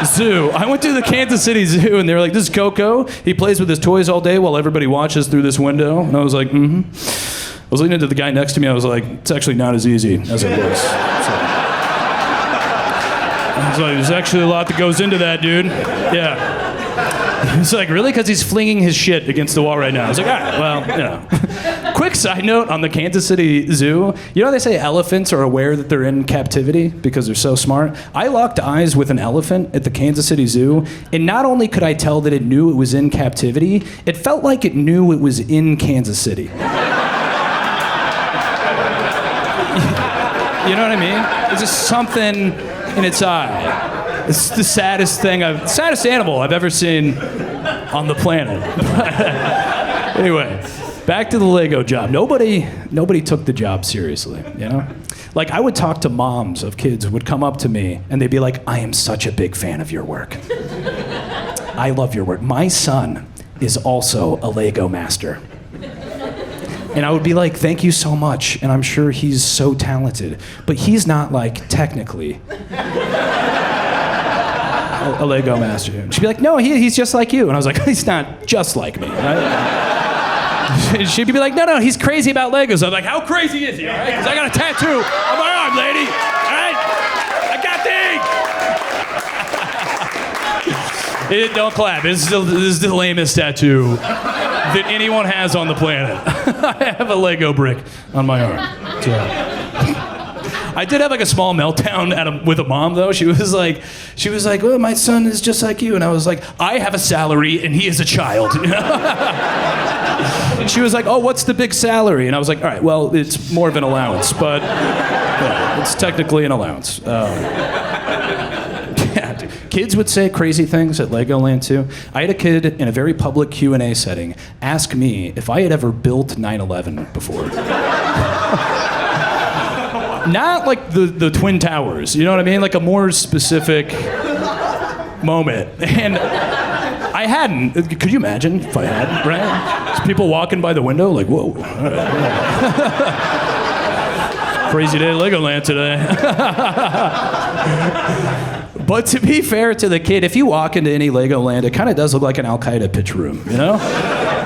Zoo. I went to the Kansas City Zoo, and they were like, this is Coco. He plays with his toys all day while everybody watches through this window. And I was like, mm-hmm. I was leaning to the guy next to me. I was like, it's actually not as easy as it looks. So, I was like, there's actually a lot that goes into that, dude. Yeah. He was like, really? Because he's flinging his shit against the wall right now. I was like, all right, well, you know. Quick side note on the Kansas City Zoo. You know they say elephants are aware that they're in captivity because they're so smart? I locked eyes with an elephant at the Kansas City Zoo, and not only could I tell that it knew it was in captivity, it felt like it knew it was in Kansas City. You know what I mean? There's just something in its eye. It's the saddest animal I've ever seen on the planet. Anyway, back to the Lego job. Nobody took the job seriously, you know? Like, I would talk to moms of kids who would come up to me and they'd be like, I am such a big fan of your work. I love your work. My son is also a Lego master. And I would be like, thank you so much, and I'm sure he's so talented, but he's not, like, technically a Lego master. And she'd be like, no, he's just like you. And I was like, he's not just like me, right? She'd be like, no, he's crazy about Legos. I was like, how crazy is he, all right? Because I got a tattoo on my arm, lady, all right? I got things. Don't clap. This is the lamest tattoo that anyone has on the planet. I have a Lego brick on my arm. So. I did have like a small meltdown with a mom though. She was like, well, my son is just like you. And I was like, I have a salary and he is a child. And she was like, oh, what's the big salary? And I was like, all right, well, it's more of an allowance, but yeah, it's technically an allowance. Kids would say crazy things at Legoland too. I had a kid in a very public Q&A setting ask me if I had ever built 9/11 before. Not like the Twin Towers, you know what I mean? Like a more specific moment. And I hadn't. Could you imagine if I had, right? Just people walking by the window like, whoa. All right. Crazy day at Legoland today. But to be fair to the kid, if you walk into any Legoland, it kind of does look like an Al-Qaeda pitch room, you know?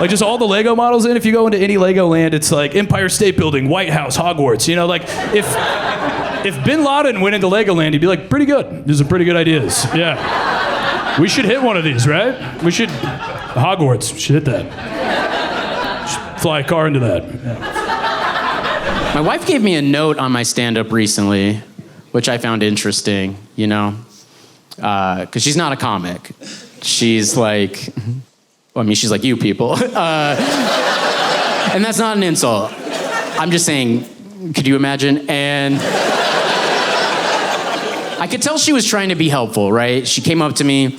Like just all the Lego models in, if you go into any Legoland, it's like Empire State Building, White House, Hogwarts, you know? Like if Bin Laden went into Legoland, he'd be like, pretty good. These are pretty good ideas. Yeah. We should hit one of these, right? We should, Hogwarts, we should hit that. Should fly a car into that. Yeah.
My wife gave me a note on my stand-up recently, which I found interesting, you know? Because she's not a comic. She's like, well, I mean, she's like you people. And that's not an insult. I'm just saying, could you imagine? And I could tell she was trying to be helpful, right? She came up to me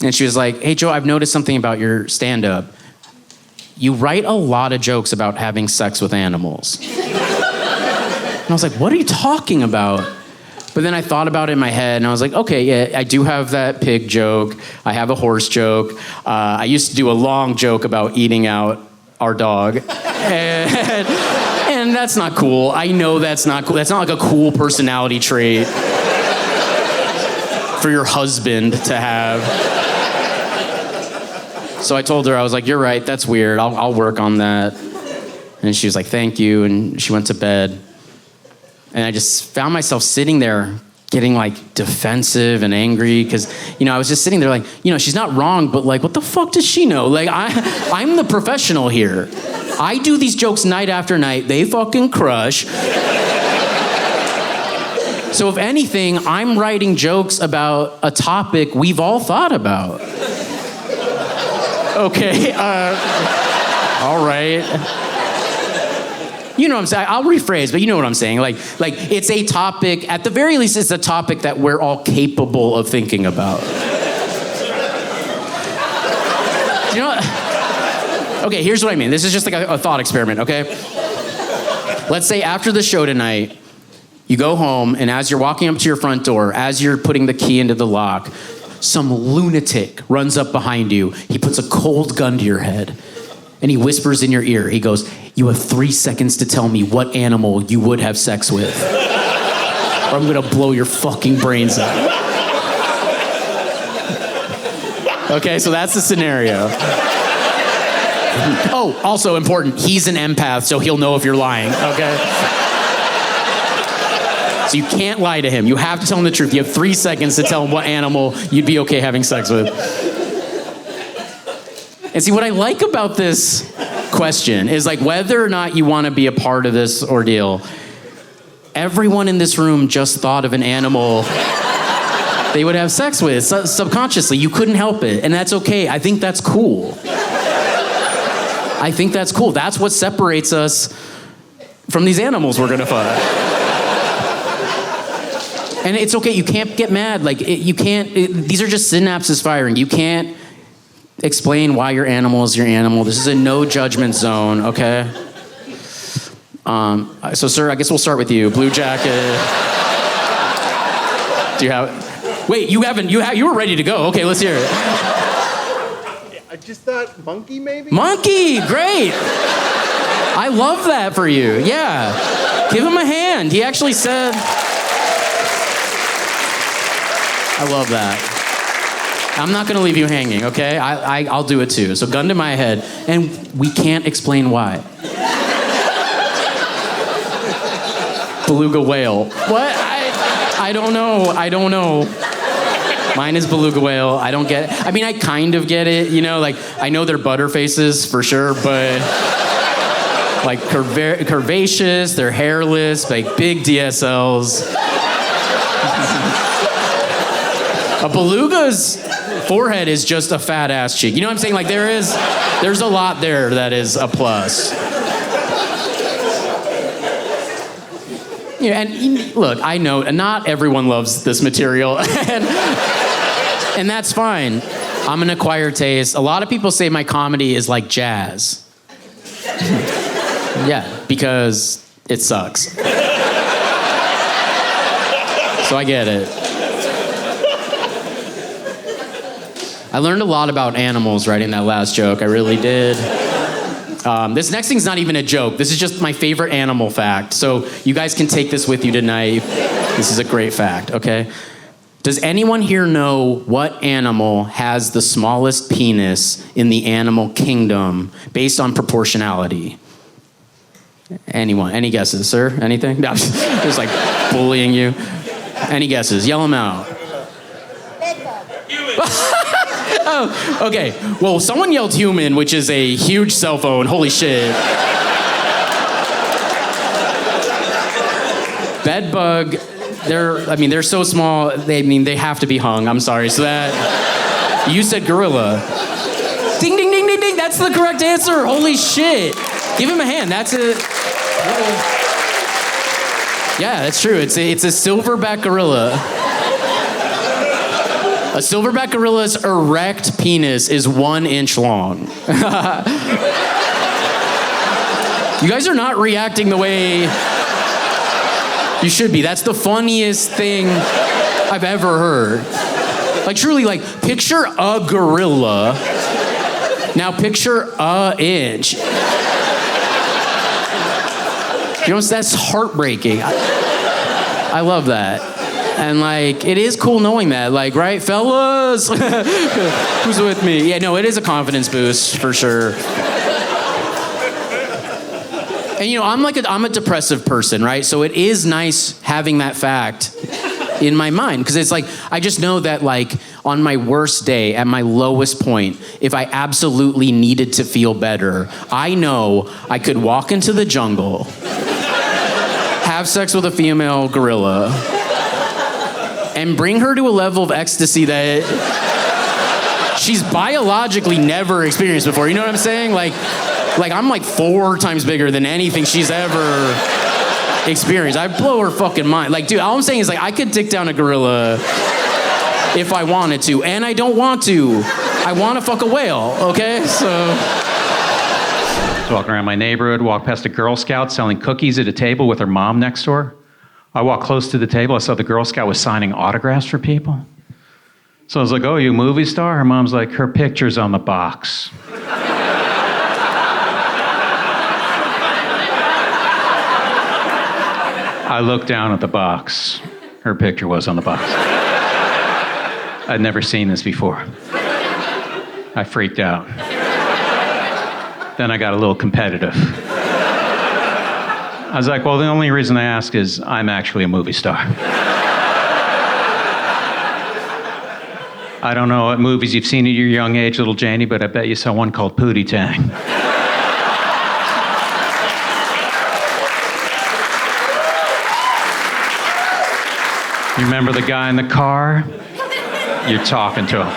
and she was like, hey, Joe, I've noticed something about your stand-up. You write a lot of jokes about having sex with animals. And I was like, what are you talking about? But then I thought about it in my head, and I was like, okay, yeah, I do have that pig joke. I have a horse joke. I used to do a long joke about eating out our dog. And that's not cool. I know that's not cool. That's not like a cool personality trait for your husband to have. So I told her, I was like, you're right, that's weird. I'll work on that. And she was like, thank you, and she went to bed. And I just found myself sitting there getting like defensive and angry because, you know, I was just sitting there like, you know, she's not wrong, but like, what the fuck does she know? Like, I'm the professional here. I do these jokes night after night. They fucking crush. So if anything, I'm writing jokes about a topic we've all thought about. Okay, all right. You know what I'm saying? I'll rephrase, but you know what I'm saying. Like it's a topic, at the very least, it's a topic that we're all capable of thinking about. You know what? Okay, here's what I mean. This is just like a thought experiment, okay? Let's say after the show tonight, you go home, and as you're walking up to your front door, as you're putting the key into the lock, some lunatic runs up behind you. He puts a cold gun to your head, and he whispers in your ear. He goes, you have 3 seconds to tell me what animal you would have sex with, or I'm gonna blow your fucking brains out. Okay, so that's the scenario. Oh, also important, he's an empath, so he'll know if you're lying, okay? So you can't lie to him. You have to tell him the truth. You have 3 seconds to tell him what animal you'd be okay having sex with. And see, what I like about this question is like whether or not you want to be a part of this ordeal, everyone in this room just thought of an animal they would have sex with subconsciously. You couldn't help it, and that's okay. I think that's cool. I think that's cool. That's what separates us from these animals we're gonna fuck. And it's okay. You can't get mad. Like you can't. These are just synapses firing. You can't explain why your animal is your animal. This is a no judgment zone. Okay. So, sir, I guess we'll start with you. Blue jacket. Do you have? Wait, you haven't. You were ready to go. Okay, let's hear it.
I just thought monkey, maybe?
Monkey, great. I love that for you. Yeah. Give him a hand. He actually said. I love that. I'm not going to leave you hanging, okay? I'll do it too. So gun to my head. And we can't explain why. Beluga whale. What? I don't know. I don't know. Mine is beluga whale. I don't get it. I mean, I kind of get it, you know? Like, I know they're butterfaces for sure, but... like, curvaceous, they're hairless, like, big DSLs. A beluga's forehead is just a fat ass cheek. You know what I'm saying? Like, there's a lot there that is a plus. Yeah, and look, I know not everyone loves this material, and that's fine. I'm an acquired taste. A lot of people say my comedy is like jazz. Yeah, because it sucks. So I get it. I learned a lot about animals writing that last joke. I really did. This next thing's not even a joke. This is just my favorite animal fact. So you guys can take this with you tonight. This is a great fact, okay? Does anyone here know what animal has the smallest penis in the animal kingdom based on proportionality? Anyone? Any guesses, sir? Anything? No, just like bullying you. Any guesses? Yell them out. Oh, okay. Well, someone yelled human, which is a huge cell phone. Holy shit. Bedbug, they're so small, they have to be hung. I'm sorry. So that, you said gorilla. Ding, ding, ding, ding, ding. That's the correct answer. Holy shit. Give him a hand. That's it. Yeah, that's true. It's a silverback gorilla. A silverback gorilla's erect penis is 1 inch long. You guys are not reacting the way you should be. That's the funniest thing I've ever heard. Like truly, like picture a gorilla. Now picture a inch. You know, that's heartbreaking. I love that. And like, it is cool knowing that, like, right, fellas? Who's with me? Yeah, no, it is a confidence boost for sure. And you know, I'm a depressive person, right? So it is nice having that fact in my mind, because it's like, I just know that like on my worst day, at my lowest point, if I absolutely needed to feel better, I know I could walk into the jungle, have sex with a female gorilla, and bring her to a level of ecstasy that she's biologically never experienced before. You know what I'm saying? Like I'm like 4 times bigger than anything she's ever experienced. I blow her fucking mind. Like, dude, all I'm saying is like I could dick down a gorilla if I wanted to, and I don't want to. I want to fuck a whale, okay? So.
I was walking around my neighborhood, walked past a Girl Scout selling cookies at a table with her mom next door. I walked close to the table. I saw the Girl Scout was signing autographs for people. So I was like, oh, you a movie star? Her mom's like, her picture's on the box. I looked down at the box. Her picture was on the box. I'd never seen this before. I freaked out. Then I got a little competitive. I was like, well, the only reason I ask is I'm actually a movie star. I don't know what movies you've seen at your young age, little Janie, but I bet you saw one called Pootie Tang. You remember the guy in the car? You're talking to him.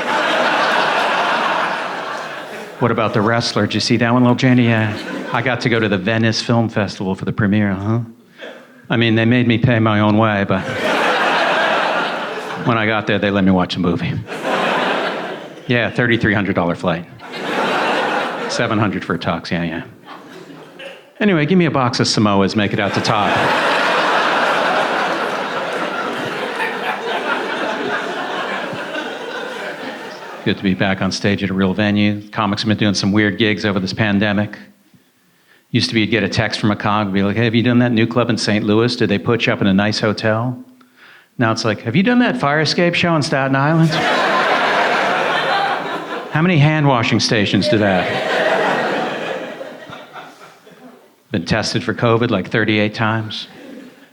What about The Wrestler? Did you see that one, little Janie? Yeah. I got to go to the Venice Film Festival for the premiere, huh? I mean, they made me pay my own way, but when I got there, they let me watch a movie. Yeah, $3,300 flight. $700 for a tux, yeah. Anyway, give me a box of Samoas, make it out to top. Good to be back on stage at a real venue. Comics have been doing some weird gigs over this pandemic. Used to be you'd get a text from a comic, be like, hey, have you done that new club in St. Louis? Did they put you up in a nice hotel? Now it's like, have you done that fire escape show in Staten Island? How many hand washing stations do that? Been tested for COVID like 38 times.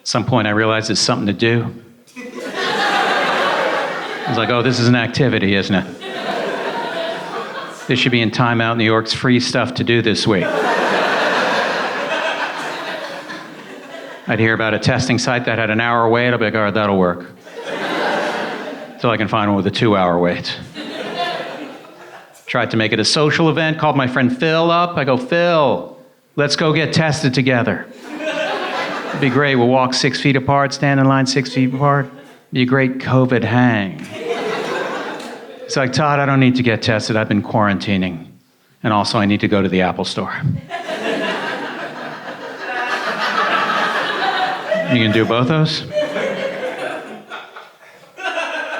At some point I realized it's something to do. I was like, oh, this is an activity, isn't it? This should be in Time Out New York's free stuff to do this week. I'd hear about a testing site that had an hour wait, I'll be like, all right, that'll work. Until I can find one with a 2-hour wait. Tried to make it a social event, called my friend Phil up. I go, Phil, let's go get tested together. It'd be great, we'll walk 6 feet apart, stand in line 6 feet apart. Be a great COVID hang. He's like, Todd, I don't need to get tested, I've been quarantining. And also I need to go to the Apple store. You can do both those?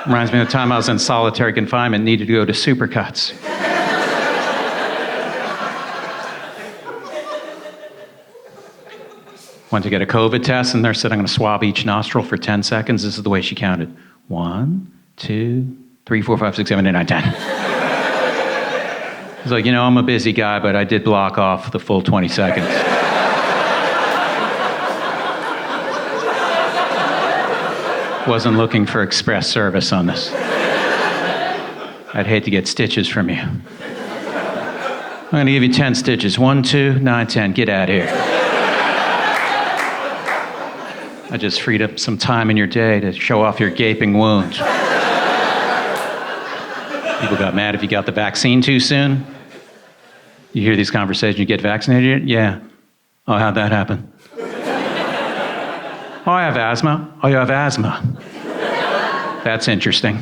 Reminds me of the time I was in solitary confinement, needed to go to Supercuts. Went to get a COVID test, and nurse said, I'm going to swab each nostril for 10 seconds. This is the way she counted. 1, 2, 3, 4, 5, 6, 7, 8, 9, 10. I was like, I'm a busy guy, but I did block off the full 20 seconds. Wasn't looking for express service on this. I'd hate to get stitches from you. I'm going to give you 10 stitches. 1, 2, 9, 10. Get out of here. I just freed up some time in your day to show off your gaping wound. People got mad if you got the vaccine too soon. You hear these conversations, you get vaccinated? Yeah. Oh, how'd that happen? Oh, I have asthma. Oh, you have asthma. That's interesting.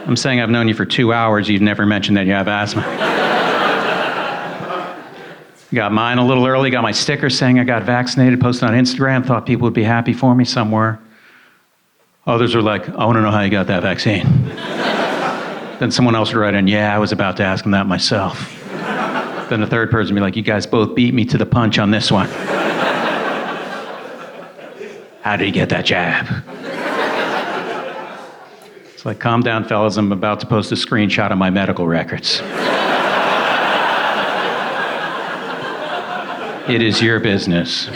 I'm saying I've known you for 2 hours, you've never mentioned that you have asthma. Got mine a little early, got my sticker saying I got vaccinated, posted on Instagram, thought people would be happy for me somewhere. Others are like, I want to know how you got that vaccine. Then someone else would write in, yeah, I was about to ask them that myself. Then the third person would be like, you guys both beat me to the punch on this one. How did he get that jab? It's like, calm down, fellas, I'm about to post a screenshot of my medical records. It is your business. I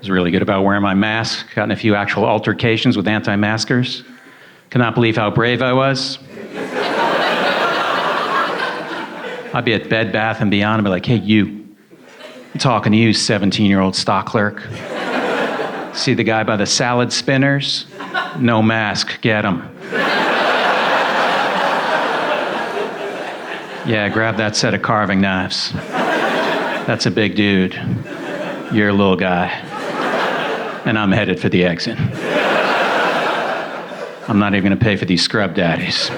was really good about wearing my mask. Gotten a few actual altercations with anti-maskers. Cannot believe how brave I was. I'd be at Bed Bath & Beyond and be like, hey, you. I'm talking to you, 17-year-old stock clerk. See the guy by the salad spinners? No mask, get him. Yeah, grab that set of carving knives. That's a big dude. You're a little guy. And I'm headed for the exit. I'm not even gonna pay for these scrub daddies.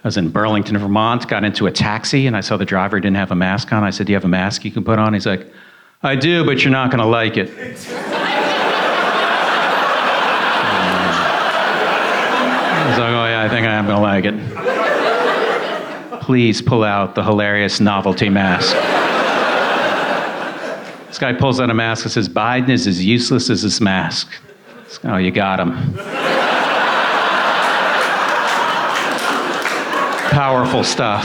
I was in Burlington, Vermont, got into a taxi, and I saw the driver didn't have a mask on. I said, do you have a mask you can put on? He's like, I do, but you're not gonna like it. I was like, oh yeah, I think I am gonna like it. Please pull out the hilarious novelty mask. This guy pulls out a mask and says, Biden is as useless as this mask. Oh, you got him. Powerful stuff.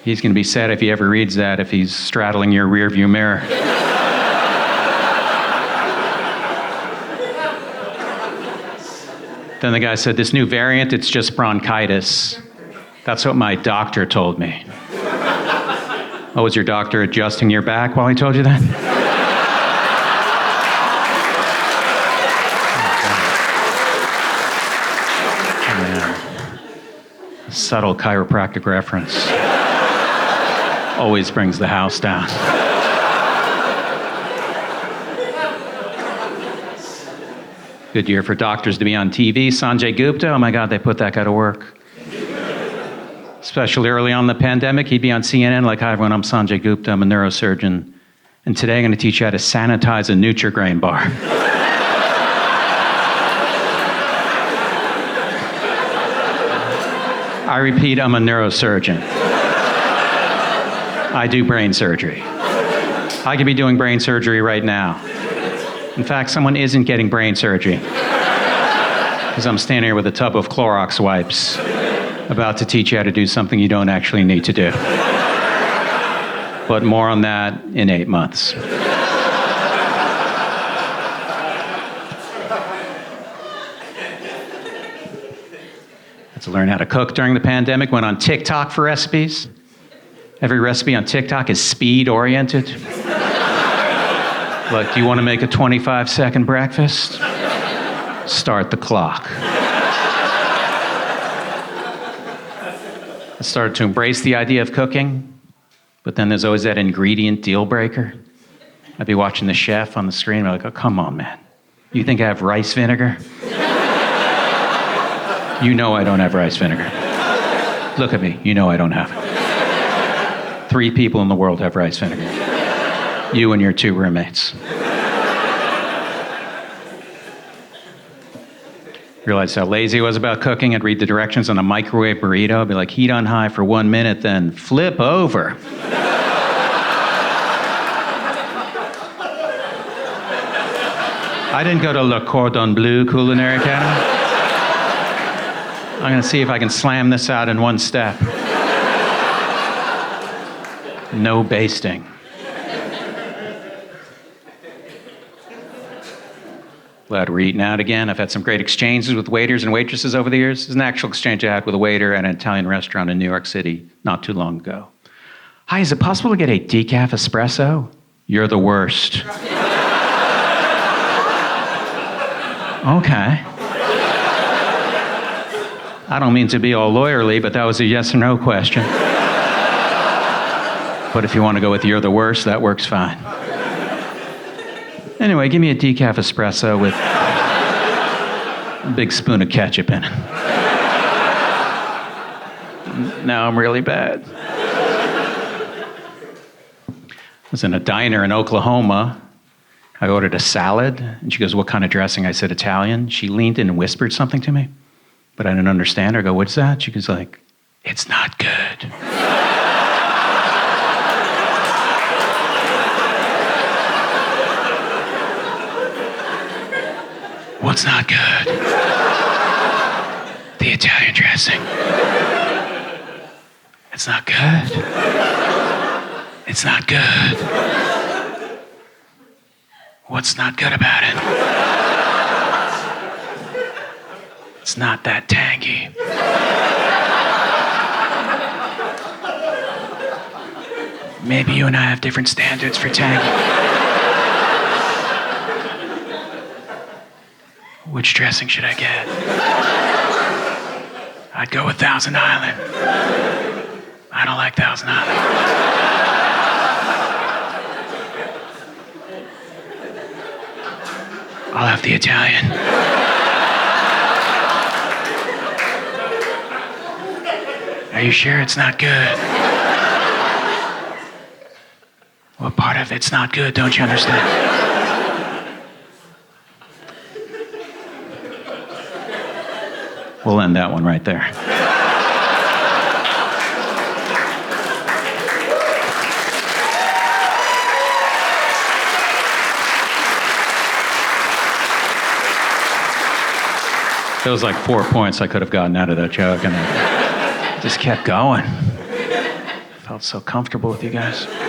He's going to be sad if he ever reads that, if he's straddling your rearview mirror. Then the guy said, this new variant, it's just bronchitis. That's what my doctor told me. Oh, was your doctor adjusting your back while he told you that? Yeah. Subtle chiropractic reference. Always brings the house down. Good year for doctors to be on TV. Sanjay Gupta, oh my God, they put that guy to work. Especially early on in the pandemic, he'd be on CNN like, hi everyone, I'm Sanjay Gupta, I'm a neurosurgeon. And today I'm going to teach you how to sanitize a Nutri-Grain bar. I repeat, I'm a neurosurgeon. I do brain surgery. I could be doing brain surgery right now. In fact, someone isn't getting brain surgery because I'm standing here with a tub of Clorox wipes about to teach you how to do something you don't actually need to do. But more on that in 8 months. Had to learn how to cook during the pandemic, went on TikTok for recipes. Every recipe on TikTok is speed-oriented. Like, do you want to make a 25-second breakfast? Start the clock. I started to embrace the idea of cooking, but then there's always that ingredient deal breaker. I'd be watching the chef on the screen, and I'm like, oh, come on, man. You think I have rice vinegar? You know I don't have rice vinegar. Look at me, you know I don't have it. 3 people in the world have rice vinegar. You and your 2 roommates. Realized how lazy I was about cooking. I'd read the directions on a microwave burrito. I'd be like, heat on high for 1 minute, then flip over. I didn't go to Le Cordon Bleu Culinary Academy. I'm gonna see if I can slam this out in 1 step. No basting. Glad we're eating out again. I've had some great exchanges with waiters and waitresses over the years. There's an actual exchange I had with a waiter at an Italian restaurant in New York City not too long ago. Hi, is it possible to get a decaf espresso? You're the worst. Okay. I don't mean to be all lawyerly, but that was a yes or no question. But if you want to go with you're the worst, that works fine. Anyway, give me a decaf espresso with a big spoon of ketchup in it. Now I'm really bad. I was in a diner in Oklahoma. I ordered a salad, and she goes, what kind of dressing? I said, Italian. She leaned in and whispered something to me, but I didn't understand her. I go, what's that? She goes like, it's not good. What's not good? The Italian dressing. It's not good. It's not good. What's not good about it? It's not that tangy. Maybe you and I have different standards for tangy. Which dressing should I get? I'd go with Thousand Island. I don't like Thousand Island. I'll have the Italian. Are you sure it's not good? What part of it's not good, don't you understand? We'll end that one right there. There was like 4 points I could have gotten out of that joke, and I just kept going. felt so comfortable with you guys.